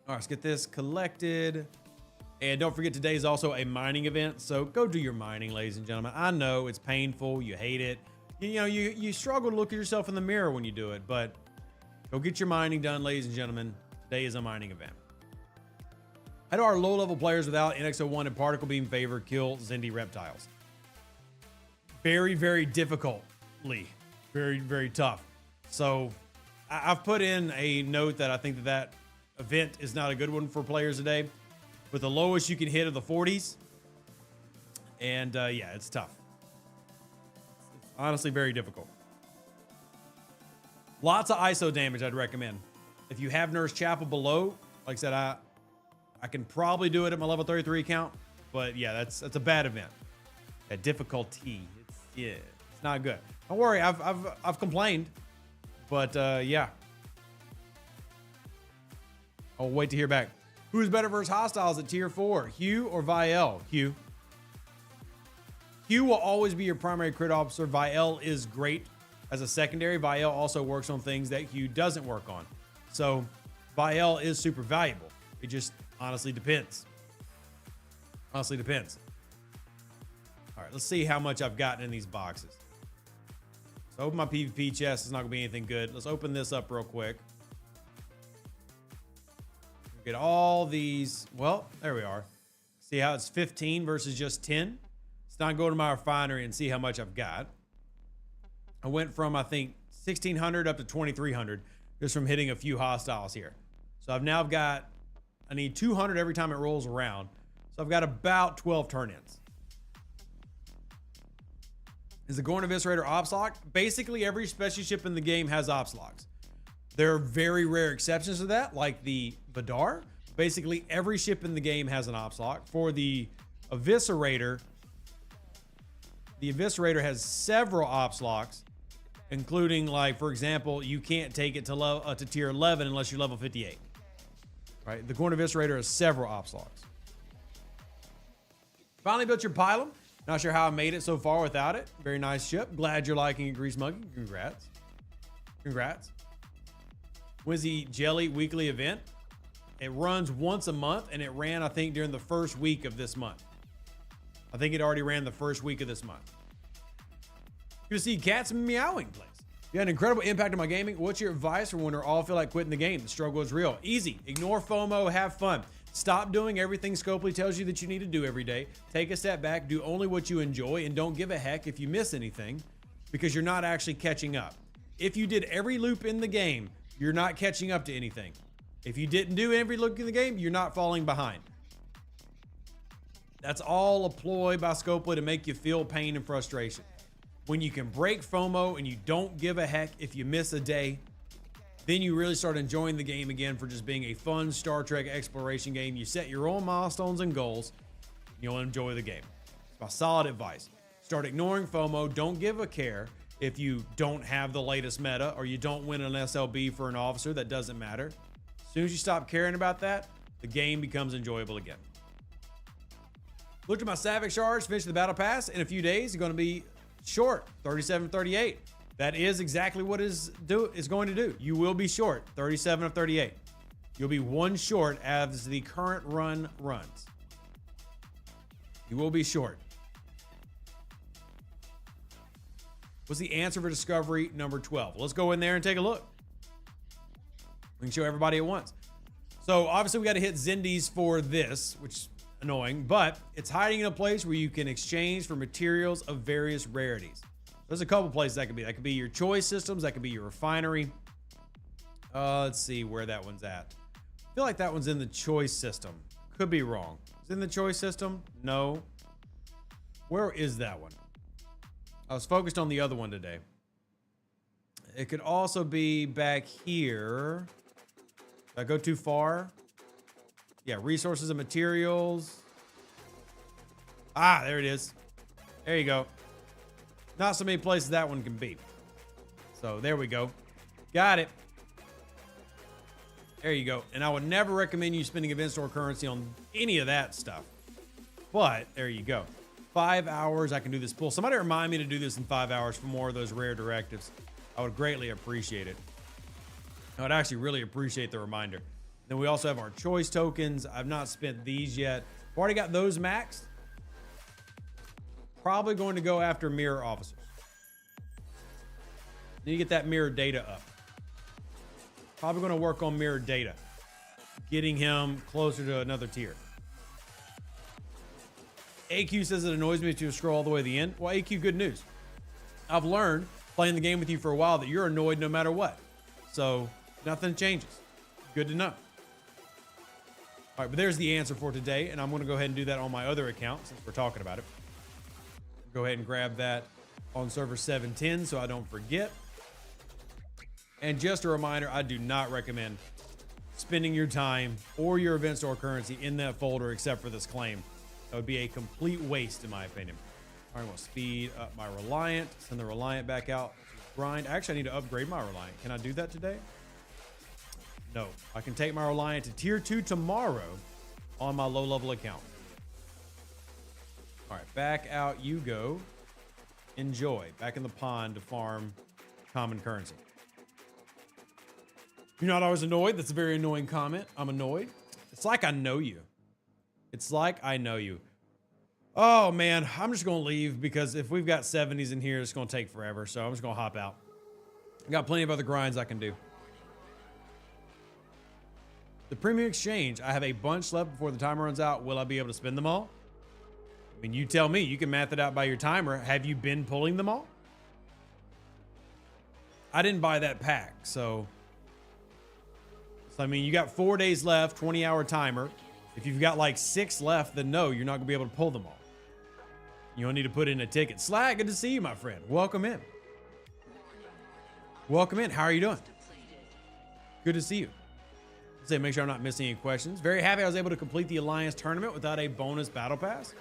All right, let's get this collected. And don't forget, today is also a mining event. So go do your mining, ladies and gentlemen. I know it's painful. You hate it. You know, you struggle to look at yourself in the mirror when you do it, but go get your mining done, ladies and gentlemen. Today is a mining event. How do our low-level players without NX01 and particle beam favor kill Zindi reptiles? Very, very difficultly. Very, very tough. So I've put in a note that I think that event is not a good one for players today. With the lowest you can hit of the 40s. And yeah, it's tough. Honestly, very difficult. Lots of ISO damage I'd recommend. If you have Nurse Chapel below, like I said, I can probably do it at my level 33 account, but yeah, that's a bad event. That difficulty, it's not good. Don't worry, I've complained, but yeah. I'll wait to hear back. Who's better versus hostiles at tier 4, Hugh or Viel? Hugh. Hugh will always be your primary crit officer. Viel is great as a secondary. Viel also works on things that Hugh doesn't work on. So Viel is super valuable. It just honestly depends. Honestly depends. All right, let's see how much I've gotten in these boxes. So open my PvP chest. It's not gonna be anything good. Let's open this up real quick. Get all these. Well, there we are. See how it's 15 versus just 10? Let's not go to my refinery and see how much I've got. I went from, I think, 1,600 up to 2,300 just from hitting a few hostiles here. So I've now got, I need 200 every time it rolls around. So I've got about 12 turn-ins. is the Gorn Eviscerator Ops Lock. Basically, every special ship in the game has Ops Locks. There are very rare exceptions to that, like the Vidar. Basically, every ship in the game has an Ops Lock. For the Eviscerator has several Ops Locks, including, like, for example, you can't take it to tier 11 unless you're level 58. Right? The Gorn Eviscerator has several Ops Locks. Finally built your Pylum. Not sure how I made it so far without it. Very nice ship. Glad you're liking it, Grease Monkey. Congrats. Congrats. When's the Jelly weekly event? It runs once a month, and it ran, I think, during the first week of this month. I think it already ran the first week of this month. You see cats meowing place. You had an incredible impact on my gaming. What's your advice for when we all feel like quitting the game? The struggle is real. Easy. Ignore FOMO. Have fun. Stop doing everything Scopely tells you that you need to do every day. Take a step back. Do only what you enjoy, and don't give a heck if you miss anything, because you're not actually catching up. If you did every loop in the game, you're not catching up to anything. If you didn't do every loop in the game, you're not falling behind. That's all a ploy by Scopely to make you feel pain and frustration. When you can break FOMO and you don't give a heck if you miss a day, then you really start enjoying the game again for just being a fun Star Trek exploration game. You set your own milestones and goals, and you'll enjoy the game. It's my solid advice. Start ignoring FOMO. Don't give a care if you don't have the latest meta or you don't win an SLB for an officer. That doesn't matter. As soon as you stop caring about that, the game becomes enjoyable again. Looked at my Savic shards, finished the battle pass. In a few days, it's going to be short, 37 38. That is exactly what is going to do. You will be short, 37 of 38. You'll be one short as the current run runs. You will be short. What's the answer for discovery number 12? Let's go in there and take a look. We can show everybody at once. So obviously we got to hit Zindi's for this, which is annoying, but it's hiding in a place where you can exchange for materials of various rarities. There's a couple places that could be. That could be your choice systems. That could be your refinery. Let's see where that one's at. I feel like that one's in the choice system. Could be wrong. It's in the choice system? No. Where is that one? I was focused on the other one today. It could also be back here. Did I go too far? Yeah, resources and materials. Ah, there it is. There you go. Not so many places that one can be. So there we go. Got it. There you go. And I would never recommend you spending event store currency on any of that stuff. But there you go. 5 hours, I can do this pull. Somebody remind me to do this in 5 hours for more of those rare directives. I would greatly appreciate it. I would actually really appreciate the reminder. Then we also have our choice tokens. I've not spent these yet. I've already got those maxed. Probably going to go after mirror officers. Need to get that mirror data up. Probably going to work on mirror data. Getting him closer to another tier. AQ says it annoys me to scroll all the way to the end. Well, AQ, good news. I've learned playing the game with you for a while that you're annoyed no matter what. So nothing changes. Good to know. All right, but there's the answer for today, and I'm going to go ahead and do that on my other account since we're talking about it. Go ahead and grab that on server 710 so I don't forget. And just a reminder, I do not recommend spending your time or your event store currency in that folder except for this claim. That would be a complete waste in my opinion. All right, I'm going to speed up my Reliant, send the Reliant back out. Grind. Actually, I need to upgrade my Reliant. Can I do that today? No. I can take my Reliant to tier 2 tomorrow on my low-level account. All right, back out you go. Enjoy. Back in the pond to farm common currency. You're not always annoyed? That's a very annoying comment. I'm annoyed. It's like I know you. It's like I know you. Oh, man. I'm just going to leave because if we've got 70s in here, it's going to take forever. So I'm just going to hop out. I got plenty of other grinds I can do. The premium exchange. I have a bunch left before the timer runs out. Will I be able to spend them all? I mean, you tell me. You can math it out by your timer. Have you been pulling them all? I didn't buy that pack, so I mean, you got 4 days left, 20-hour timer. If you've got like 6 left, then no, you're not gonna be able to pull them all. You don't need to put in a ticket. Slag, good to see you, my friend. Welcome in. Welcome in. How are you doing? Good to see you. Say, make sure I'm not missing any questions. Very happy I was able to complete the Alliance tournament without a bonus battle pass.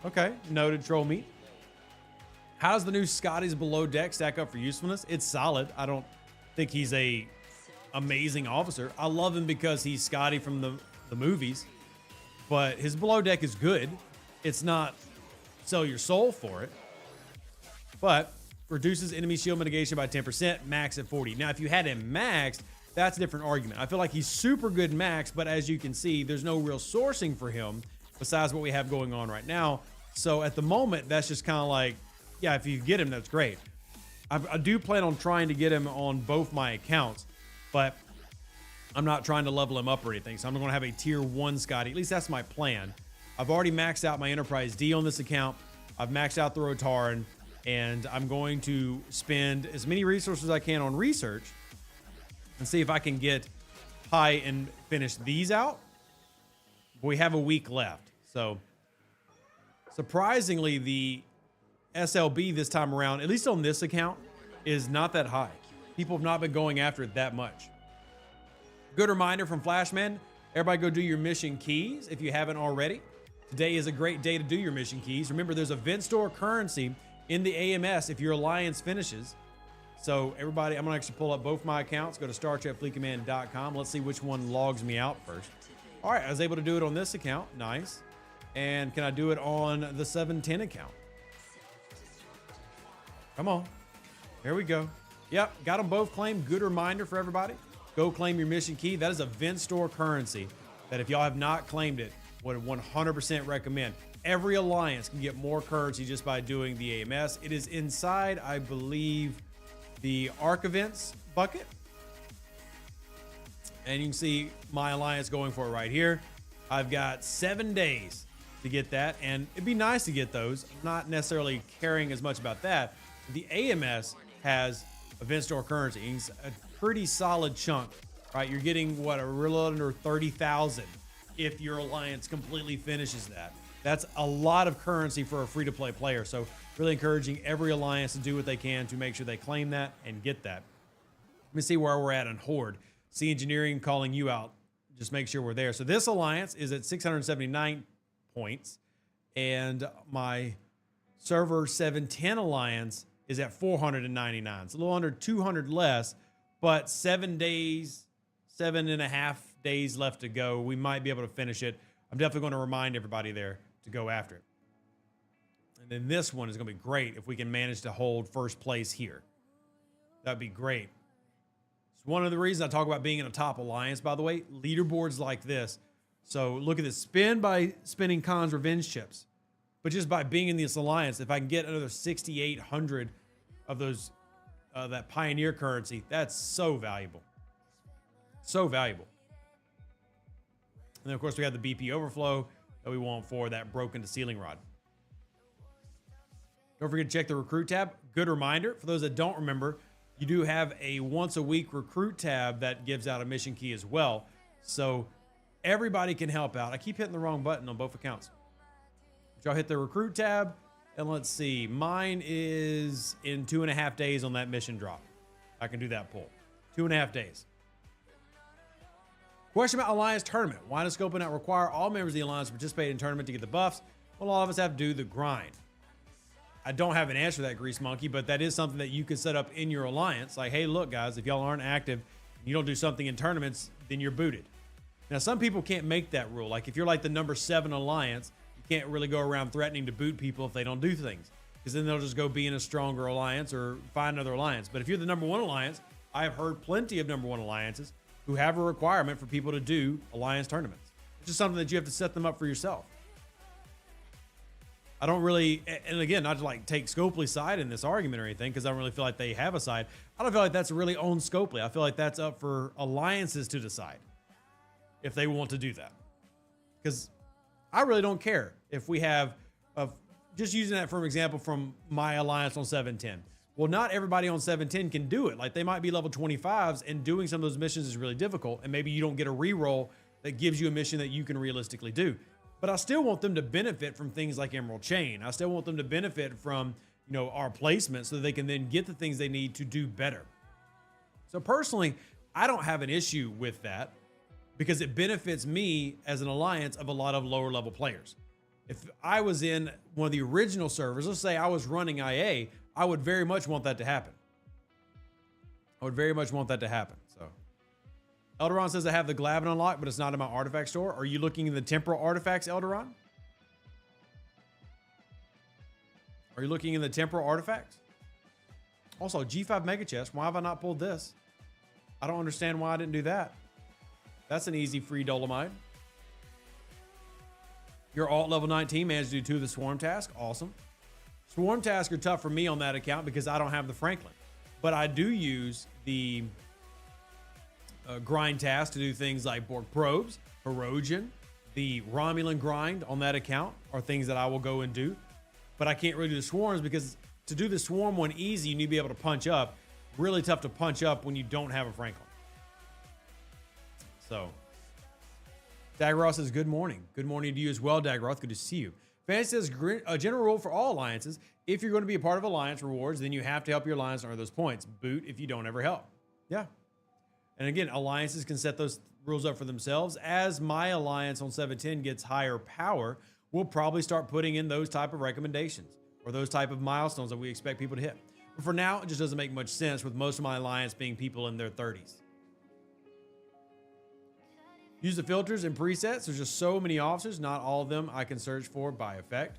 Okay, noted, troll meat. How's the new Scotty's below deck stack up for usefulness? It's solid. I don't think he's a amazing officer. I love him because he's Scotty from the movies, but his below deck is good. It's not sell your soul for it, but reduces enemy shield mitigation by 10%, max at 40. Now, if you had him maxed, that's a different argument. I feel like he's super good max, but as you can see, there's no real sourcing for him besides what we have going on right now. So at the moment, that's just kind of like, yeah, if you get him, that's great. I do plan on trying to get him on both my accounts, but I'm not trying to level him up or anything. So I'm going to have a tier 1 Scotty. At least that's my plan. I've already maxed out my Enterprise D on this account. I've maxed out the Rotaran, and I'm going to spend as many resources as I can on research and see if I can get high and finish these out. We have a week left. So surprisingly, the SLB this time around, at least on this account, is not that high. People have not been going after it that much. Good reminder from Flashman, everybody go do your mission keys if you haven't already. Today is a great day to do your mission keys. Remember, there's a event store currency in the AMS if your alliance finishes. So everybody, I'm gonna actually pull up both my accounts. Go to StarTrekFleetCommand.com. Let's see which one logs me out first. All right, I was able to do it on this account. Nice. And can I do it on the 710 account? Come on. There we go. Yep, got them both claimed. Good reminder for everybody. Go claim your mission key. That is a event store currency that if y'all have not claimed it, would 100% recommend. Every alliance can get more currency just by doing the AMS. It is inside, I believe, the Arc Events bucket. And you can see my alliance going for it right here. I've got 7 days to get that, and it'd be nice to get those. I'm not necessarily caring as much about that. The AMS has event store currency. It's a pretty solid chunk, right? You're getting what, a little under 30,000 if your alliance completely finishes that. That's a lot of currency for a free-to-play player. So really encouraging every alliance to do what they can to make sure they claim that and get that. Let me see where we're at on Horde. See Engineering calling you out. Just make sure we're there. So this alliance is at 679 points, and my server 710 alliance is at 499. It's a little under 200 less, but 7 days, 7.5 days left to go. We might be able to finish it. I'm definitely going to remind everybody there to go after it. And then this one is going to be great if we can manage to hold first place here. That'd be great. It's one of the reasons I talk about being in a top alliance, by the way, leaderboards like this. So look at this, spin by spinning Khan's revenge chips. But just by being in this alliance, if I can get another 6,800 of those, that Pioneer currency, that's so valuable. So valuable. And then, of course, we have the BP overflow that we want for that broken to ceiling rod. Don't forget to check the recruit tab. Good reminder. For those that don't remember, you do have a once a week recruit tab that gives out a mission key as well. So everybody can help out. I keep hitting the wrong button on both accounts. But y'all hit the recruit tab. And let's see, mine is in 2.5 days on that mission drop. I can do that pull. 2.5 days. Question about Alliance Tournament. Why does scoping not require all members of the Alliance to participate in tournament to get the buffs? Well, a lot of us have to do the grind. I don't have an answer to that, Grease Monkey, but that is something that you can set up in your Alliance. Like, hey, look, guys, if y'all aren't active, you don't do something in tournaments, then you're booted. Now, some people can't make that rule. Like, if you're like the number 7 Alliance, you can't really go around threatening to boot people if they don't do things, because then they'll just go be in a stronger alliance or find another alliance. But if you're the number 1 alliance, I have heard plenty of number 1 alliances who have a requirement for people to do alliance tournaments. It's just something that you have to set them up for yourself. I don't really, and again, not to like take Scopely's side in this argument or anything, because I don't really feel like they have a side. I don't feel like that's really on Scopely. I feel like that's up for alliances to decide if they want to do that. Because I really don't care if we have, just using that for an example from my alliance on 710. Well, not everybody on 710 can do it. Like, they might be level 25s, and doing some of those missions is really difficult, and maybe you don't get a reroll that gives you a mission that you can realistically do. but I still want them to benefit from things like Emerald Chain. I still want them to benefit from, our placement so that they can then get the things they need to do better. So personally, I don't have an issue with that because it benefits me as an alliance of a lot of lower level players. If I was in one of the original servers, let's say I was running IA, I would very much want that to happen. I would very much want that to happen. So Elderon says I have the Glavin unlocked, but it's not in my artifact store. Are you looking in the temporal artifacts, Elderon? Are you looking in the temporal artifacts? Also, G5 Mega Chest. Why have I not pulled this? I don't understand why I didn't do that. That's an easy free Dolomite. Your alt level 19 managed to do 2 of the Swarm task. Awesome. Swarm tasks are tough for me on that account because I don't have the Franklin. But I do use the grind task to do things like Borg Probes, Erosion, the Romulan grind on that account are things that I will go and do. But I can't really do the swarms because to do the swarm one easy, you need to be able to punch up. Really tough to punch up when you don't have a Franklin. So, Dagroth says, good morning. Good morning to you as well, Dagroth. Good to see you. Fantasy says, a general rule for all alliances. If you're going to be a part of alliance rewards, then you have to help your alliance earn those points. Boot if you don't ever help. Yeah. And again, alliances can set those rules up for themselves. As my alliance on 710 gets higher power, we'll probably start putting in those type of recommendations or those type of milestones that we expect people to hit. But for now, it just doesn't make much sense with most of my alliance being people in their 30s. Use the filters and presets. There's just so many officers. Not all of them I can search for by effect.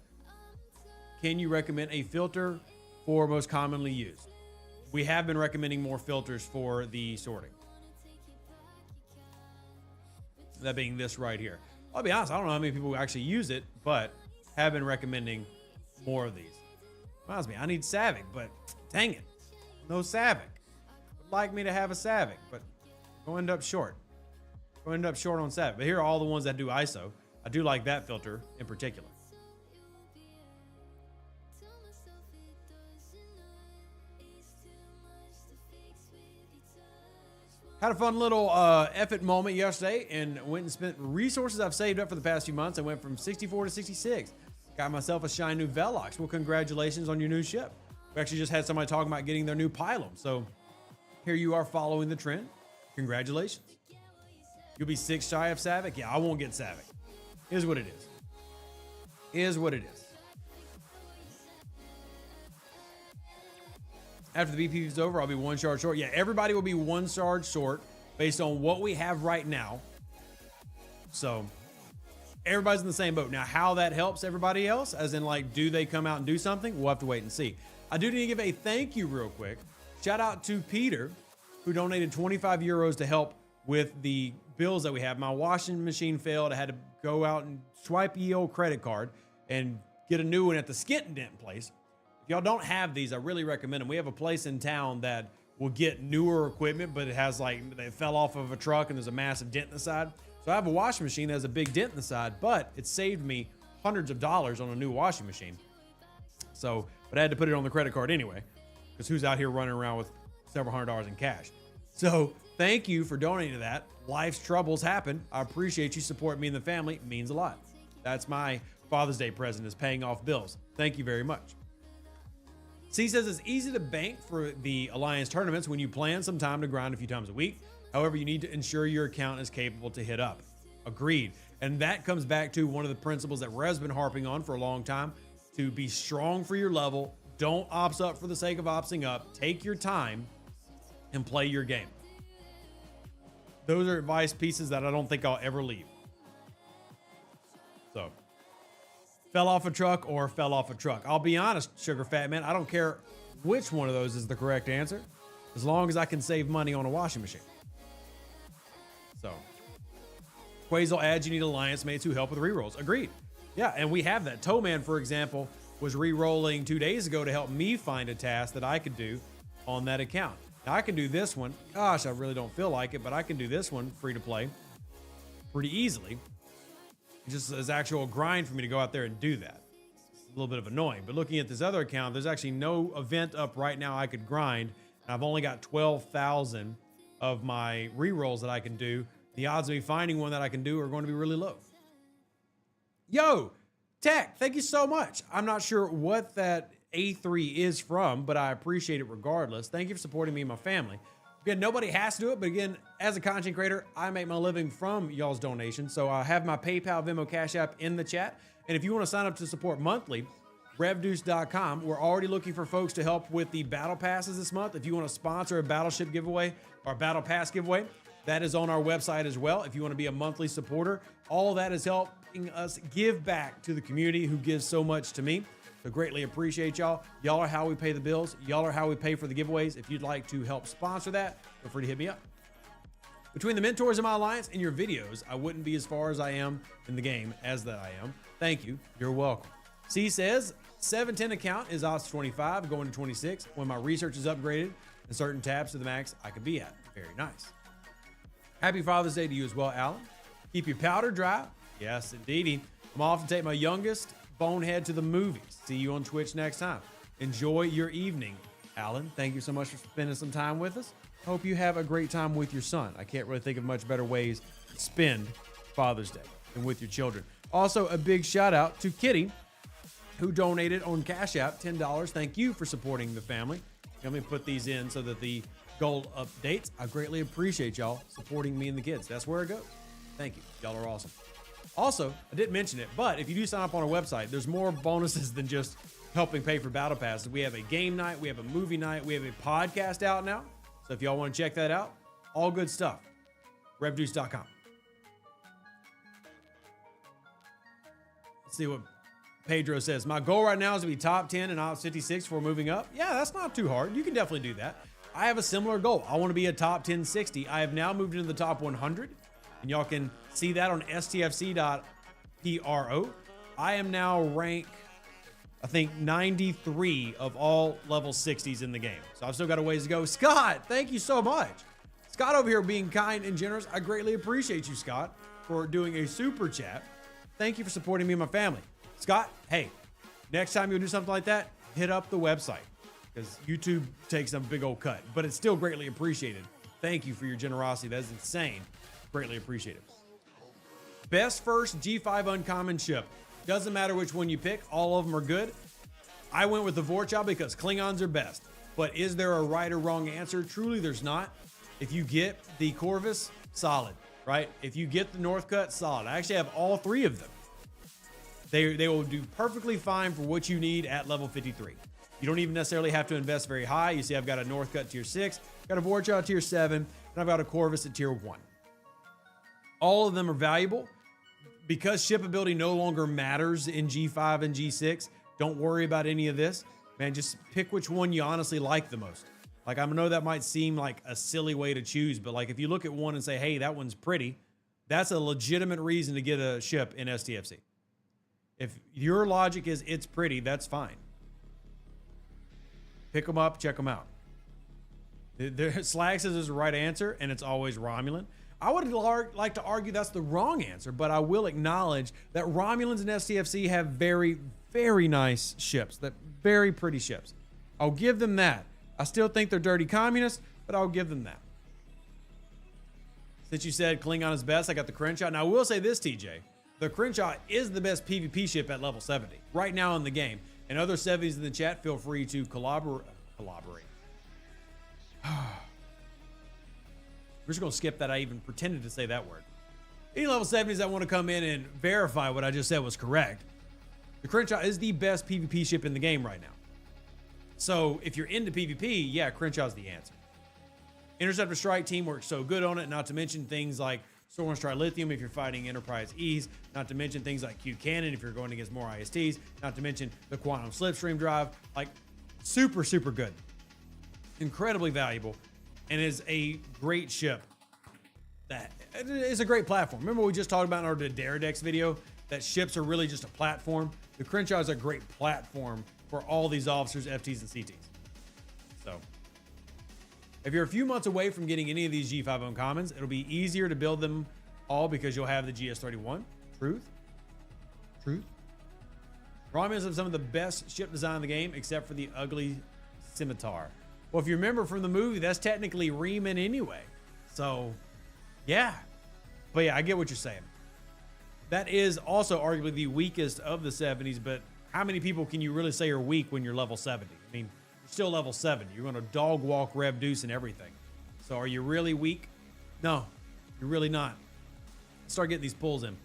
Can you recommend a filter for most commonly used? We have been recommending more filters for the sorting. That being this right here. I'll be honest, I don't know how many people actually use it, but have been recommending more of these. Reminds me, I need Savic, but dang it, no Savic. Would like me to have a Savic, but go end up short. Go end up short on Savic. But here are all the ones that do ISO. I do like that filter in particular. Had a fun little effort moment yesterday and went and spent resources I've saved up for the past few months. I went from 64 to 66. Got myself a shiny new Velox. Well, congratulations on your new ship. We actually just had somebody talking about getting their new Pylum. So here you are following the trend. Congratulations. You'll be 6 shy of Savic. Yeah, I won't get Savic. Is what it is. Is what it is. After the BP is over, I'll be 1 shard short. Yeah, everybody will be 1 shard short based on what we have right now. So everybody's in the same boat. Now, how that helps everybody else, as in like, do they come out and do something? We'll have to wait and see. I do need to give a thank you real quick. Shout out to Peter, who donated 25 euros to help with the bills that we have. My washing machine failed. I had to go out and swipe the old credit card and get a new one at the Skint Dent place. If y'all don't have these, I really recommend them. We have a place in town that will get newer equipment, but it has like, they fell off of a truck and there's a massive dent in the side. So I have a washing machine that has a big dent in the side, but it saved me hundreds of dollars on a new washing machine. So, but I had to put it on the credit card anyway, because who's out here running around with several $100s in cash? So thank you for donating to that. Life's troubles happen. I appreciate you supporting me and the family. It means a lot. That's my Father's Day present, is paying off bills. Thank you very much. C says it's easy to bank for the Alliance tournaments when you plan some time to grind a few times a week. However, you need to ensure your account is capable to hit up. Agreed. And that comes back to one of the principles that Rev's been harping on for a long time, to be strong for your level. Don't ops up for the sake of opsing up. Take your time and play your game. Those are advice pieces that I don't think I'll ever leave. So, fell off a truck or fell off a truck. I'll be honest, Sugar Fat Man, I don't care which one of those is the correct answer, as long as I can save money on a washing machine. So, Quasel adds you need alliance mates who help with rerolls. Agreed. Yeah, and we have that. Towman, for example, was re-rolling 2 days ago to help me find a task that I could do on that account. Now, I can do this one. Gosh, I really don't feel like it, but I can do this one free to play pretty easily. It just is actual grind for me to go out there and do that. It's a little bit of annoying. But looking at this other account, there's actually no event up right now I could grind. And I've only got 12,000 of my rerolls that I can do. The odds of me finding one that I can do are going to be really low. Yo, Tech, thank you so much. I'm not sure what that A3 is from, but I appreciate it regardless. Thank you for supporting me and my family. Again, nobody has to do it, but again, as a content creator, I make my living from y'all's donations. So I have my PayPal, Venmo, Cash App in the chat. And if you want to sign up to support monthly, revdeuce.com. We're already looking for folks to help with the battle passes this month. If you want to sponsor a Battleship giveaway or battle pass giveaway, that is on our website as well. If you want to be a monthly supporter, all that is helping us give back to the community who gives so much to me. So greatly appreciate y'all. Y'all are how we pay the bills. Y'all are how we pay for the giveaways. If you'd like to help sponsor that, feel free to hit me up. Between the mentors in my alliance and your videos, I wouldn't be as far as I am in the game as that I am. Thank you. You're welcome. C says, 710 account is odds 25 going to 26. When my research is upgraded and certain tabs to the max I could be at. Very nice. Happy Father's Day to you as well, Alan. Keep your powder dry. Yes, indeedy. I'm off to take my youngest bonehead to the movies. See you on Twitch next time. Enjoy your evening. Alan, thank you so much for spending some time with us. Hope you have a great time with your son. I can't really think of much better ways to spend Father's Day than with your children. Also, a big shout out to Kitty, who donated on Cash App $10. Thank you for supporting the family. Let me put these in so that the goal updates. I greatly appreciate y'all supporting me and the kids. That's where it goes. Thank you. Y'all are awesome. Also, I didn't mention it, but if you do sign up on our website, there's more bonuses than just helping pay for battle passes. We have a game night, we have a movie night, we have a podcast out now. So if y'all want to check that out, all good stuff. RevDeuce.com. Let's see what Pedro says. My goal right now is to be top 10 in Ops 56 before moving up. Yeah, that's not too hard. You can definitely do that. I have a similar goal. I want to be a top 1060. I have now moved into the top 100, and y'all can see that on stfc.pro. I am now ranked, I think, 93 of all level 60s in the game. So I've still got a ways to go. Scott, thank you so much. Scott over here being kind and generous. I greatly appreciate you, Scott, for doing a super chat. Thank you for supporting me and my family. Scott, hey, next time you'll do something like that, hit up the website because YouTube takes a big old cut, but it's still greatly appreciated. Thank you for your generosity. That is insane. Greatly appreciated. Best first G5 uncommon ship. Doesn't matter which one you pick. All of them are good. I went with the Vorcha because Klingons are best. But is there a right or wrong answer? Truly, there's not. If you get the Corvus, solid, right? If you get the Northcut, solid. I actually have all three of them. They will do perfectly fine for what you need at level 53. You don't even necessarily have to invest very high. You see, I've got a Northcut tier 6, got a Vorcha tier 7, and I've got a Corvus at tier 1. All of them are valuable. Because shipability no longer matters in G5 and G6, don't worry about any of this. Man, just pick which one you honestly like the most. Like, I know that might seem like a silly way to choose, but like if you look at one and say, hey, that one's pretty, that's a legitimate reason to get a ship in STFC. If your logic is it's pretty, that's fine. Pick them up, check them out. Slag says there's a right answer, and it's always Romulan. I would like to argue that's the wrong answer, but I will acknowledge that Romulans and STFC have very, very nice ships, that very pretty ships. I'll give them that. I still think they're dirty communists, but I'll give them that. Since you said Klingon is best, I got the Crenshaw. Now, I will say this, TJ. The Crenshaw is the best PvP ship at level 70 right now in the game. And other 70s in the chat, feel free to collaborate. We're just going to skip that. I even pretended to say that word. Any level 70s that want to come in and verify what I just said was correct. The Crenshaw is the best PvP ship in the game right now. So if you're into PvP, yeah, Crenshaw's the answer. Interceptor Strike team works so good on it, not to mention things like Storm Strike Lithium if you're fighting Enterprise E's, not to mention things like Q Cannon if you're going against more ISTs, not to mention the Quantum Slipstream drive. Like, super, super good. Incredibly valuable. And is a great ship. That is a great platform. Remember we just talked about in our Daradex video that ships are really just a platform. The Crenshaw is a great platform for all these officers, FTs, and CTs. So, if you're a few months away from getting any of these G5 uncommons, it'll be easier to build them all because you'll have the GS31. Truth. Romulans have some of the best ship design in the game, except for the ugly scimitar. Well, if you remember from the movie, that's technically Riemann anyway. So, yeah. But yeah, I get what you're saying. That is also arguably the weakest of the 70s, but how many people can you really say are weak when you're level 70? I mean, you're still level 70. You're going to dog walk, rev deuce, and everything. So are you really weak? No, you're really not. Start getting these pulls in.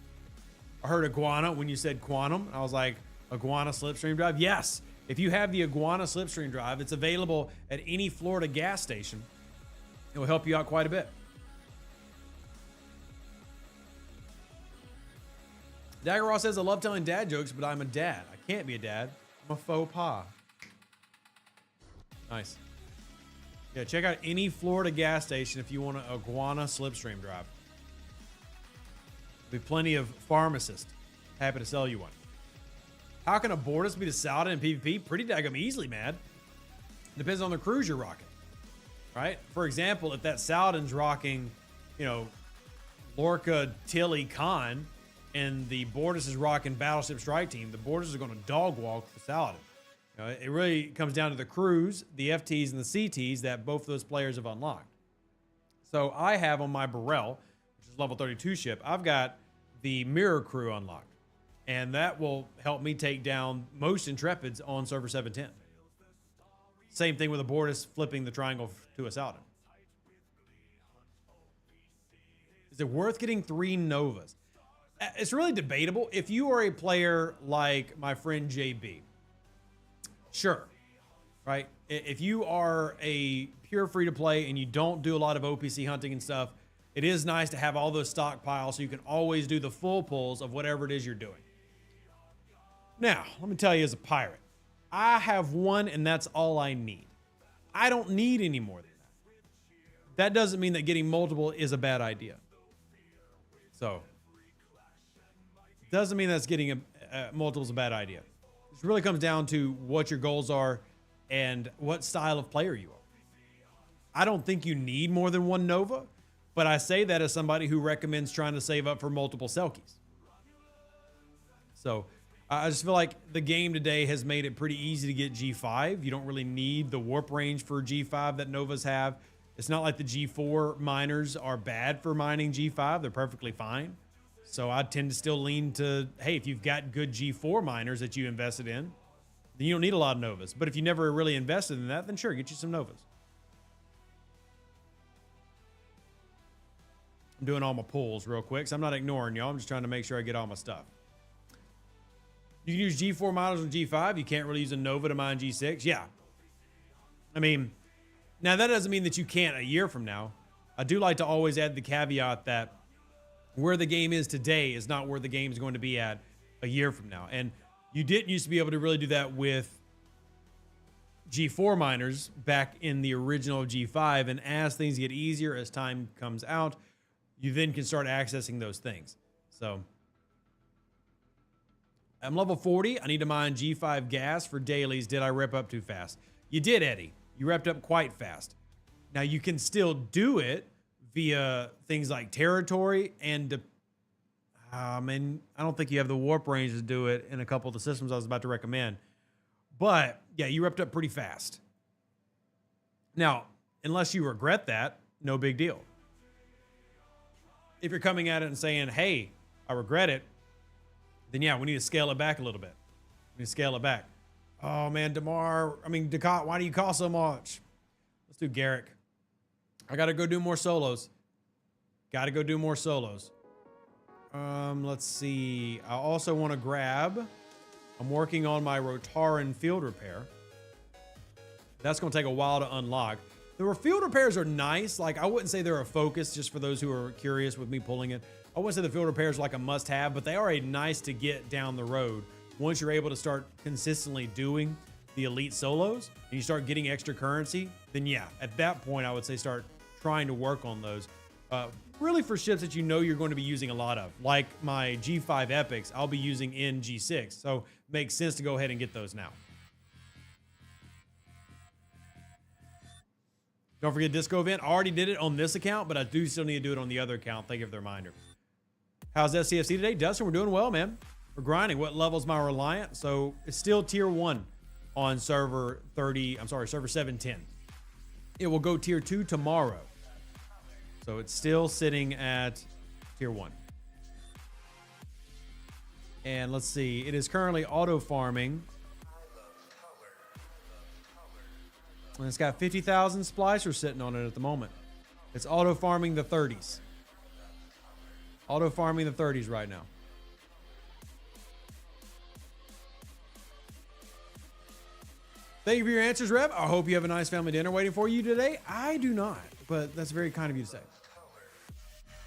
I heard iguana when you said quantum. I was like, iguana slipstream drive? Yes. If you have the iguana slipstream drive, it's available at any Florida gas station. It will help you out quite a bit. Dagger Ross says, I love telling dad jokes, but I'm a dad. I can't be a dad. I'm a faux pas. Nice. Yeah, check out any Florida gas station if you want an iguana slipstream drive. There'll be plenty of pharmacists happy to sell you one. How can a Bortus be the Saladin in PvP? Pretty daggum easily, man. Depends on the cruise you're rocking, right? For example, if that Saladin's rocking, you know, Lorca, Tilly, Khan, and the Bortus is rocking Battleship Strike Team, the Bortus are going to dog walk the Saladin. You know, it really comes down to the crews, the FTs, and the CTs that both of those players have unlocked. So I have on my Burrell, which is level 32 ship, I've got the Mirror crew unlocked. And that will help me take down most Intrepids on server 710. Same thing with a Bortus flipping the triangle to a Saladin. Is it worth getting 3 Novas? It's really debatable. If you are a player like my friend JB, sure, right? If you are a pure free-to-play and you don't do a lot of OPC hunting and stuff, it is nice to have all those stockpiles so you can always do the full pulls of whatever it is you're doing. Now, let me tell you as a pirate, I have one and that's all I need. I don't need any more than that. That doesn't mean that getting multiple is a bad idea. So, doesn't mean that's getting multiple is a bad idea. It really comes down to what your goals are and what style of player you are. I don't think you need more than 1 Nova, but I say that as somebody who recommends trying to save up for multiple Selkies. So, I just feel like the game today has made it pretty easy to get G5. You don't really need the warp range for G5 that Novas have. It's not like the G4 miners are bad for mining G5. They're perfectly fine. So I tend to still lean to, hey, if you've got good G4 miners that you invested in, then you don't need a lot of Novas. But if you never really invested in that, then sure, get you some Novas. I'm doing all my pulls real quick, so I'm not ignoring y'all. I'm just trying to make sure I get all my stuff. You can use G4 miners on G5. You can't really use a Nova to mine G6. Yeah. I mean, now that doesn't mean that you can't a year from now. I do like to always add the caveat that where the game is today is not where the game is going to be at a year from now. And you didn't used to be able to really do that with G4 miners back in the original G5. And as things get easier, as time comes out, you then can start accessing those things. So I'm level 40. I need to mine G5 gas for dailies. Did I rep up too fast? You did, Eddie. You repped up quite fast. Now, you can still do it via things like territory and I don't think you have the warp range to do it in a couple of the systems I was about to recommend. But, yeah, you repped up pretty fast. Now, unless you regret that, no big deal. If you're coming at it and saying, hey, I regret it, then yeah, we need to scale it back a little bit. We need to scale it back. Oh man, Ducat, why do you cost so much? Let's do Garrick. I gotta go do more solos. Let's see. I also want to grab, I'm working on my Rotaran field repair. That's gonna take a while to unlock. The field repairs are nice. Like, I wouldn't say they're a focus, just for those who are curious with me pulling it. I wouldn't say the field repairs are like a must-have, but they are a nice to get down the road. Once you're able to start consistently doing the elite solos and you start getting extra currency, then yeah, at that point, I would say start trying to work on those. Really for ships that you know you're going to be using a lot of, like my G5 Epics, I'll be using in G6. So it makes sense to go ahead and get those now. Don't forget Disco event. I already did it on this account, but I do still need to do it on the other account. Thank you for the reminder. How's STFC today? Dustin, we're doing well, man. We're grinding. What level is my Reliant? So it's still tier 1 on server 710. It will go tier 2 tomorrow. So it's still sitting at tier 1. And let's see, it is currently auto farming. And it's got 50,000 splicers sitting on it at the moment. It's auto farming the 30s. Auto farming the 30s right now. Thank you for your answers, Rev. I hope you have a nice family dinner waiting for you today. I do not, but that's very kind of you to say.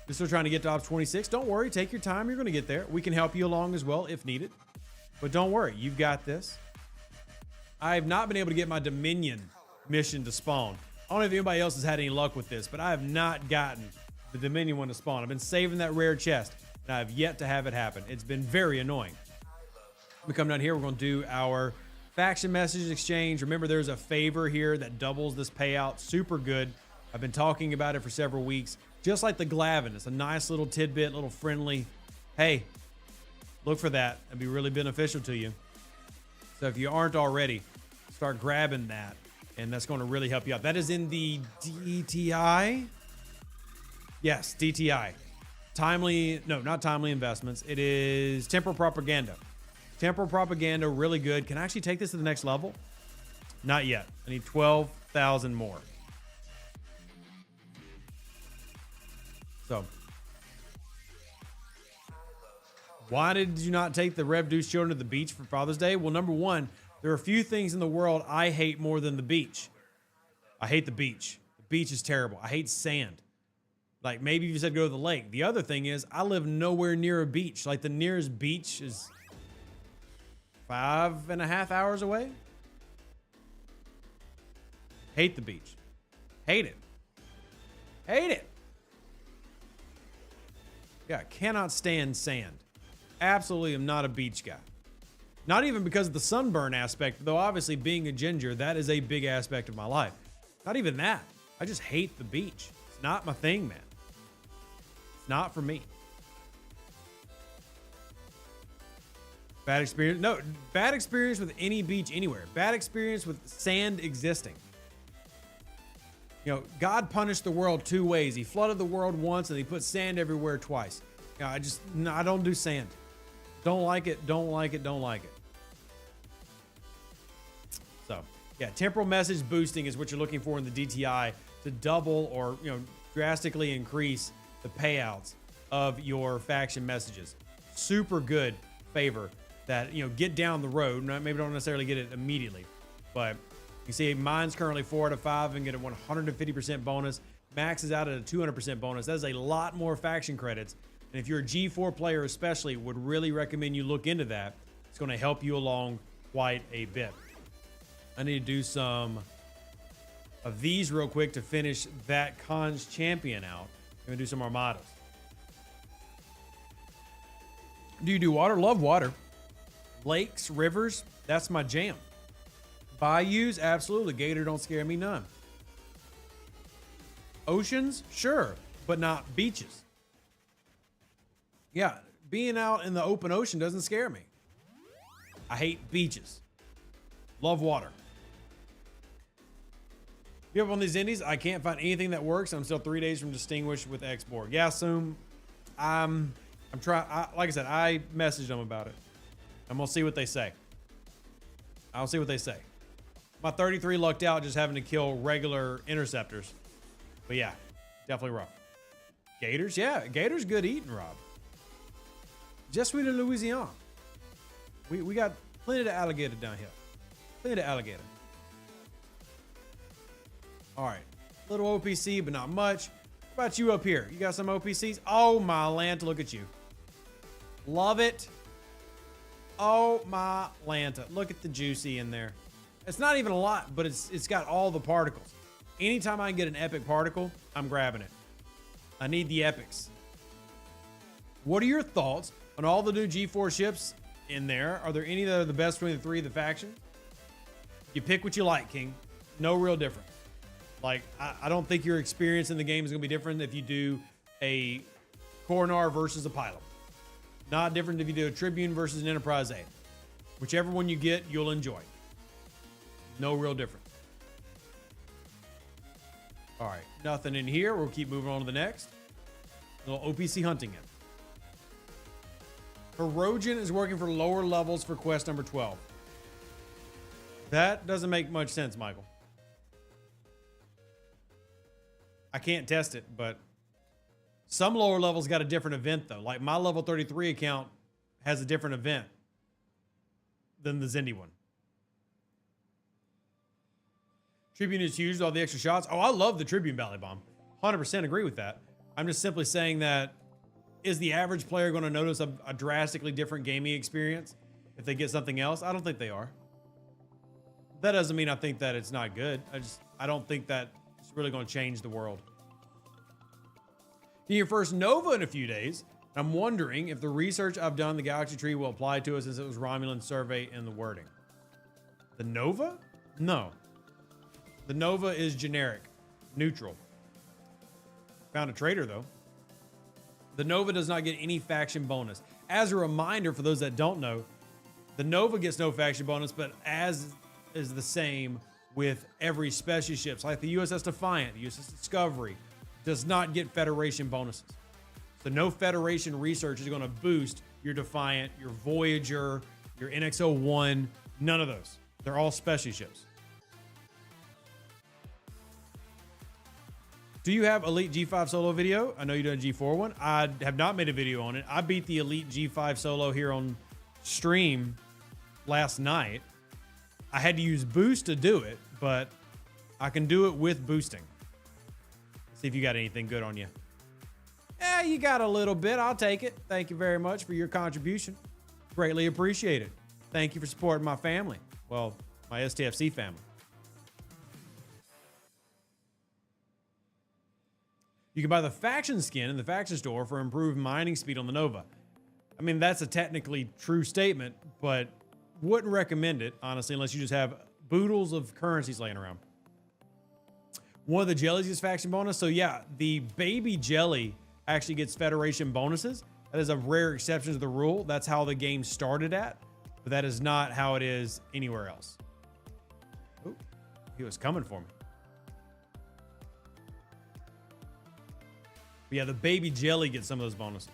You're still trying to get to Ops 26. Don't worry. Take your time. You're going to get there. We can help you along as well if needed. But don't worry. You've got this. I have not been able to get my Dominion mission to spawn. I don't know if anybody else has had any luck with this, but I have not gotten the Dominion one to spawn. I've been saving that rare chest, and I have yet to have it happen. It's been very annoying. We come down here. We're going to do our faction message exchange. Remember, there's a favor here that doubles this payout. Super good. I've been talking about it for several weeks. Just like the Glavin. It's a nice little tidbit, little friendly. Hey, look for that. It'd be really beneficial to you. So if you aren't already, start grabbing that. And that's going to really help you out. That is in the DTI. Yes, DTI. Timely, no, not timely investments. It is temporal propaganda. Temporal propaganda, really good. Can I actually take this to the next level? Not yet. I need 12,000 more. So, why did you not take the Rev Deuce children to the beach for Father's Day? Well, number one, there are a few things in the world I hate more than the beach. I hate the beach. The beach is terrible. I hate sand. Like, maybe you said go to the lake. The other thing is, I live nowhere near a beach. Like, the nearest beach is 5.5 hours away. Hate the beach. Hate it. Hate it. Yeah, cannot stand sand. Absolutely am not a beach guy. Not even because of the sunburn aspect, though obviously being a ginger, that is a big aspect of my life. Not even that. I just hate the beach. It's not my thing, man. It's not for me. Bad experience? No, bad experience with any beach anywhere. Bad experience with sand existing. You know, God punished the world two ways. He flooded the world once and he put sand everywhere twice. You know, I don't do sand. Don't like it, don't like it, don't like it. So, yeah, temporal message boosting is what you're looking for in the DTI to double or, you know, drastically increase the payouts of your faction messages. Super good favor that, you know, get down the road. Maybe don't necessarily get it immediately, but you see mine's currently 4 out of 5 and get a 150% bonus. Max is out at a 200% bonus. That is a lot more faction credits. And if you're a G4 player especially, would really recommend you look into that. It's going to help you along quite a bit. I need to do some of these real quick to finish that Khan's champion out. I'm going to do some armadas. Do you do water? Love water. Lakes, rivers, that's my jam. Bayous, absolutely. Gator don't scare me none. Oceans, sure, but not beaches. Yeah, being out in the open ocean doesn't scare me. I hate beaches. Love water. You have on these indies, I can't find anything that works. I'm still 3 days from distinguished with X-Borg. Yeah, Soom, I'm trying. Like I said, I messaged them about it. I'm gonna see what they say. I'll see what they say. My 33 lucked out just having to kill regular interceptors. But yeah, definitely rough. Gators, yeah, Gators good eating, Rob. Just sweet in Louisiana. We got plenty of alligator down here. Plenty of alligator. All right, little OPC, but not much. What about you up here? You got some OPCs? Oh my Lanta, look at you. Love it. Oh my Lanta, look at the juicy in there. It's not even a lot, but it's got all the particles. Anytime I can get an epic particle, I'm grabbing it. I need the epics. What are your thoughts on all the new G4 ships in there? Are there any that are the best between the three of the faction? You pick what you like, King. No real difference. Like, I don't think your experience in the game is going to be different if you do a Coronar versus a Pilot. Not different if you do a Tribune versus an Enterprise A. Whichever one you get, you'll enjoy. No real difference. All right, nothing in here. We'll keep moving on to the next. A little OPC hunting in. Hirogen is working for lower levels for quest number 12. That doesn't make much sense, Michael. I can't test it, but some lower levels got a different event, though. Like my level 33 account has a different event than the Zindi one. Tribune is huge with all the extra shots. Oh, I love the Tribune Valley Bomb. 100% agree with that. I'm just simply saying that is the average player going to notice a drastically different gaming experience if they get something else? I don't think they are. That doesn't mean I think that it's not good. I don't think that it's really going to change the world. Get your first Nova in a few days. I'm wondering if the research I've done on the Galaxy Tree will apply to us since it was Romulan survey in the wording. The Nova? No. The Nova is generic, neutral. Found a traitor though. The Nova does not get any faction bonus. As a reminder for those that don't know, the Nova gets no faction bonus, but as is the same with every special ships, like the USS Defiant, the USS Discovery, does not get Federation bonuses. So no Federation research is going to boost your Defiant, your Voyager, your NX-01, none of those. They're all special ships. Do you have Elite G5 solo video? I know you done a G4 one. I have not made a video on it. I beat the Elite G5 solo here on stream last night. I had to use boost to do it, but I can do it with boosting. See if you got anything good on you. Yeah, you got a little bit. I'll take it. Thank you very much for your contribution. Greatly appreciate it. Thank you for supporting my family. Well, my STFC family. You can buy the faction skin in the faction store for improved mining speed on the Nova. I mean, that's a technically true statement, but wouldn't recommend it, honestly, unless you just have boodles of currencies laying around. One of the jellies gets faction bonus. So yeah, the baby jelly actually gets Federation bonuses. That is a rare exception to the rule. That's how the game started at, but that is not how it is anywhere else. Ooh, he was coming for me. But yeah, the baby jelly gets some of those bonuses.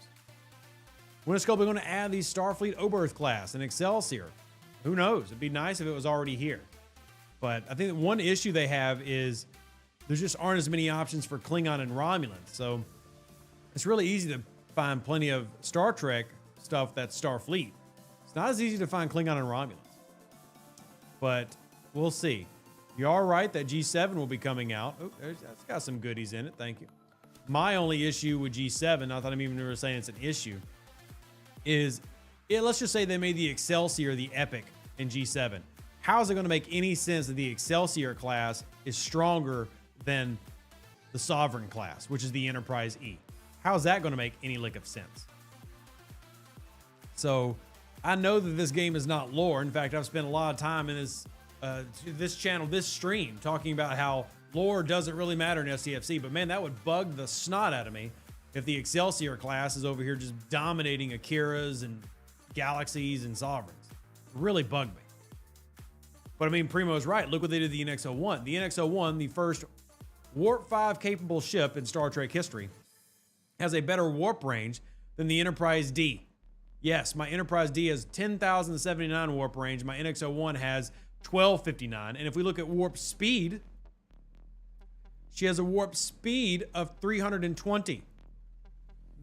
When is Scopely going to add the Starfleet Oberth class and Excelsior? Who knows? It'd be nice if it was already here. But I think that one issue they have is there just aren't as many options for Klingon and Romulan. So it's really easy to find plenty of Star Trek stuff that's Starfleet. It's not as easy to find Klingon and Romulans. But we'll see. You are right that G7 will be coming out. Oh, that's got some goodies in it. Thank you. My only issue with G7, not that I'm even really saying it's an issue, is let's just say they made the Excelsior the Epic in G7. How is it going to make any sense that the Excelsior class is stronger than the Sovereign class, which is the Enterprise E? How is that going to make any lick of sense? So I know that this game is not lore. In fact, I've spent a lot of time in this channel, this stream, talking about how lore doesn't really matter in STFC, but man, that would bug the snot out of me if the Excelsior class is over here just dominating Akiras and Galaxies and Sovereigns. It really bugged me. But I mean, Primo's right. Look what they did to the NX-01. The NX-01, the first Warp 5 capable ship in Star Trek history, has a better warp range than the Enterprise D. Yes, my Enterprise D has 10,079 warp range. My NX-01 has 1259. And if we look at warp speed, she has a warp speed of 320.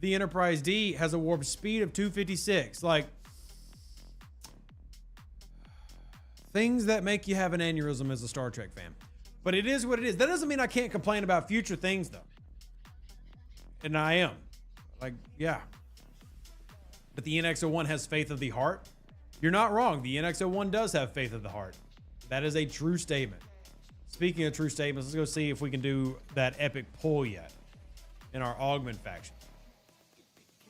The Enterprise D has a warp speed of 256. Like, things that make you have an aneurysm as a Star Trek fan. But it is what it is. That doesn't mean I can't complain about future things, though. And I am. Like, yeah. But the NX-01 has faith of the heart. You're not wrong. The NX-01 does have faith of the heart. That is a true statement. Speaking of true statements, let's go see if we can do that epic pull yet in our Augment faction.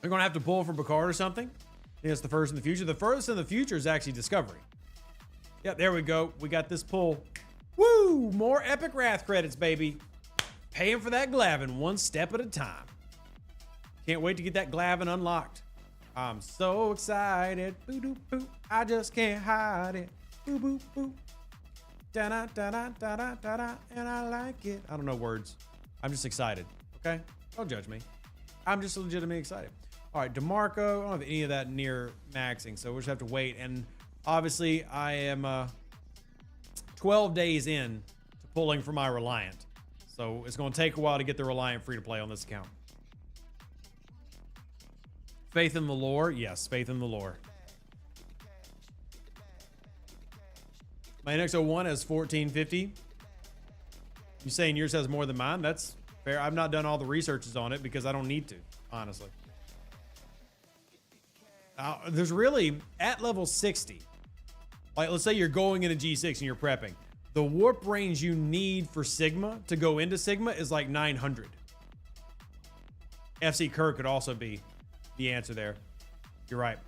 We're going to have to pull from Picard or something. I think that's the first in the future. The furthest in the future is actually Discovery. Yep, there we go. We got this pull. Woo! More Epic Wrath credits, baby. Paying for that Glavin one step at a time. Can't wait to get that Glavin unlocked. I'm so excited. Boo doo boo. I just can't hide it. Boo boo boo. Da da da da da da da da. And I like it. I don't know words. I'm just excited. Okay? Don't judge me. I'm just legitimately excited. All right, DeMarco, I don't have any of that near maxing, so we'll just have to wait. And obviously, I am 12 days in to pulling for my Reliant. So it's going to take a while to get the Reliant free to play on this account. Faith in the lore? Yes, faith in the lore. My NX01 has 1450. You saying yours has more than mine? That's fair. I've not done all the researches on it because I don't need to, honestly. There's really, at level 60, like let's say you're going into G6 and you're prepping. The warp range you need for Sigma to go into Sigma is like 900. FC Kirk could also be the answer there. You're right.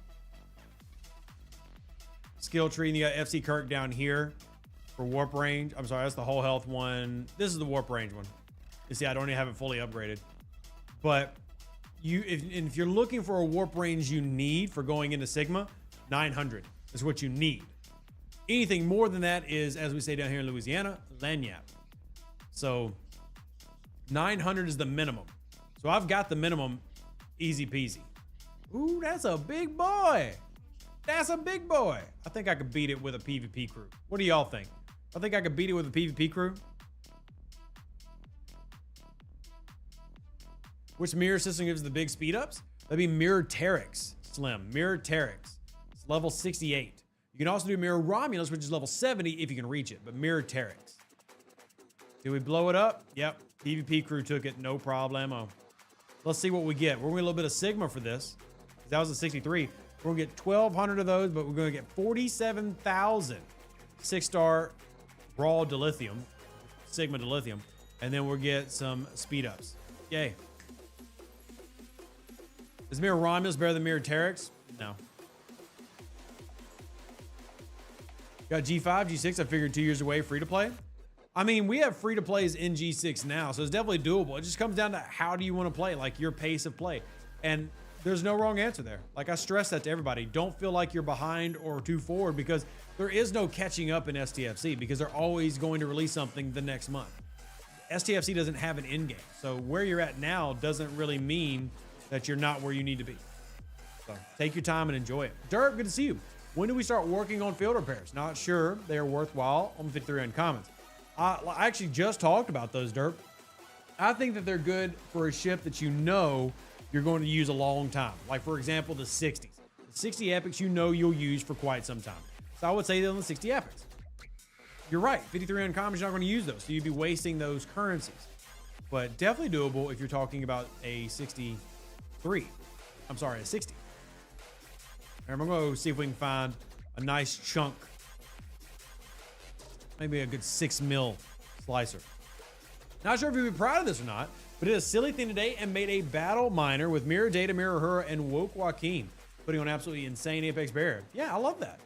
Skill tree, and you got FC Kirk down here for warp range. I'm sorry, that's the whole health one. This is the warp range one. You see, I don't even have it fully upgraded. But if you're looking for a warp range you need for going into Sigma, 900 is what you need. Anything more than that is, as we say down here in Louisiana, lagniappe. So 900 is the minimum. So I've got the minimum easy peasy. Ooh, that's a big boy. That's a big boy. I think I could beat it with a PvP crew. What do y'all think? I think I could beat it with a PvP crew. Which mirror system gives the big speed ups? That'd be Mirror Terex, Slim. Mirror Terex. It's level 68. You can also do Mirror Romulus, which is level 70 if you can reach it, but Mirror Terex. Did we blow it up? Yep. PvP crew took it, no problemo. Let's see what we get. We're gonna get a little bit of Sigma for this. That was a 63. We're gonna get 1,200 of those, but we're gonna get 47,000 6-star raw dilithium, Sigma dilithium, and then we'll get some speed ups. Yay. Is Mirror Romulus better than Mirror Terex? No. Got G5, G6, I figured 2 years away, free to play. I mean, we have free to plays in G6 now, so it's definitely doable. It just comes down to how do you want to play, like your pace of play. And there's no wrong answer there. Like I stress that to everybody. Don't feel like you're behind or too forward because there is no catching up in STFC because they're always going to release something the next month. STFC doesn't have an end game. So where you're at now doesn't really mean that you're not where you need to be. So take your time and enjoy it. Derp, good to see you. When do we start working on field repairs? Not sure. They are worthwhile. On 53 in comments. I actually just talked about those, Derp. I think that they're good for a ship that you know you're going to use a long time. Like, for example, the 60s. The 60 epics you know you'll use for quite some time. So I would say on the 60 epics. You're right. 53 uncommons, you're not going to use those. So you'd be wasting those currencies. But definitely doable if you're talking about a 63. I'm sorry, a 60. I'm going to go see if we can find a nice chunk. Maybe a good 6 mil slicer. Not sure if you'd be proud of this or not, but it is a silly thing today and made a battle miner with Mirror Data, Mirror Hura, and Woke Joaquin, putting on absolutely insane Apex Barrier. Yeah, I love that.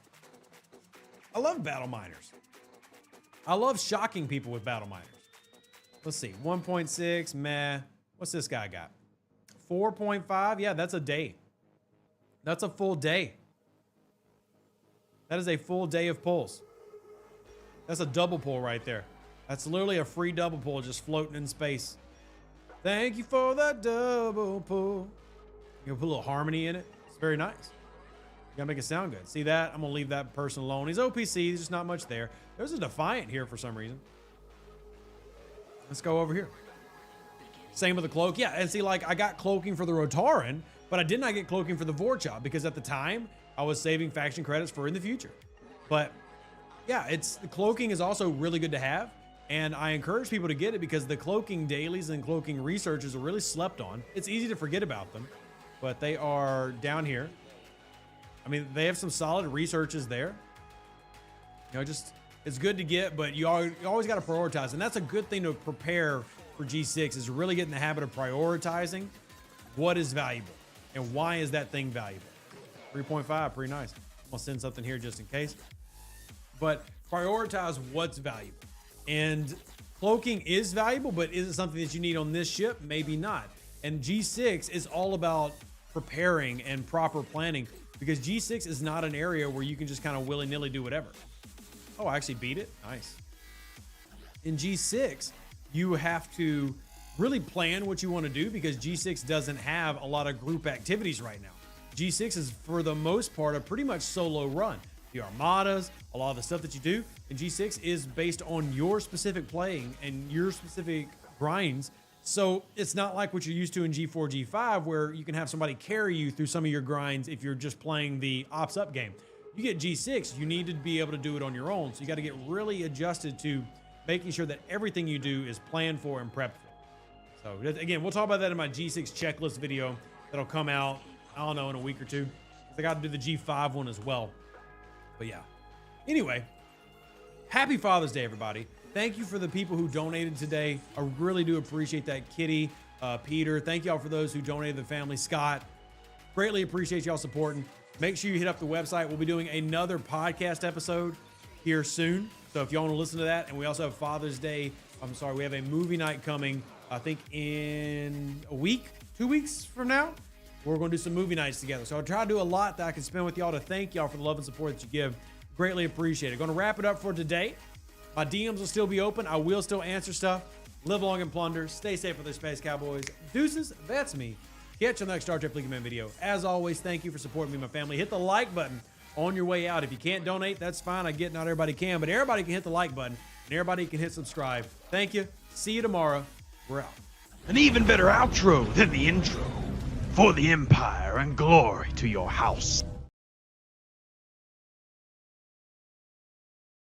I love battle miners. I love shocking people with battle miners. Let's see, 1.6, meh. What's this guy got? 4.5, yeah, that's a day. That's a full day. That is a full day of pulls. That's a double pull right there. That's literally a free double pull just floating in space. Thank you for that double pull. You can put a little harmony in it. It's very nice. You gotta make it sound good. See that? I'm gonna leave that person alone. He's OPC, there's just not much there. There's a Defiant here for some reason. Let's go over here. Same with the cloak. Yeah, and see, like, I got cloaking for the Rotaran, but I did not get cloaking for the Vorchop because at the time, I was saving faction credits for in the future. But yeah, the cloaking is also really good to have. And I encourage people to get it because the cloaking dailies and cloaking researches are really slept on. It's easy to forget about them, but they are down here. I mean, they have some solid researches there. You know, just, it's good to get, but you always got to prioritize. And that's a good thing to prepare for G6 is really get in the habit of prioritizing what is valuable and why is that thing valuable. 3.5, pretty nice. I'm gonna send something here just in case. But prioritize what's valuable. And cloaking is valuable, but is it something that you need on this ship? Maybe not. And G6 is all about preparing and proper planning because G6 is not an area where you can just kind of willy-nilly do whatever. Oh, I actually beat it. Nice. In G6, you have to really plan what you want to do, because G6 doesn't have a lot of group activities right now. G6 is, for the most part, a pretty much solo run. The armadas, a lot of the stuff that you do in G6 is based on your specific playing and your specific grinds. So it's not like what you're used to in G4, G5, where you can have somebody carry you through some of your grinds if you're just playing the ops up game. You get G6, you need to be able to do it on your own. So you got to get really adjusted to making sure that everything you do is planned for and prepped for. So again, we'll talk about that in my G6 checklist video that'll come out, I don't know, in a week or two. I got to do the G5 one as well. But yeah, anyway, happy Father's Day, everybody. Thank you for the people who donated today. I really do appreciate that. Kitty, Peter, thank y'all for those who donated to the family. Scott, greatly appreciate y'all supporting. Make sure you hit up the website. We'll be doing another podcast episode here soon. So if y'all want to listen to that, and we also have Father's Day, we have a movie night coming, I think in a week, 2 weeks from now. We're going to do some movie nights together. So I'll try to do a lot that I can spend with y'all to thank y'all for the love and support that you give. Greatly appreciate it. Going to wrap it up for today. My DMs will still be open. I will still answer stuff. Live long and plunder. Stay safe with the Space Cowboys. Deuces, that's me. Catch you on the next Star Trek League Man video. As always, thank you for supporting me and my family. Hit the like button on your way out. If you can't donate, that's fine. I get not everybody can, but everybody can hit the like button and everybody can hit subscribe. Thank you. See you tomorrow. We're out. An even better outro than the intro. For the Empire and glory to your house.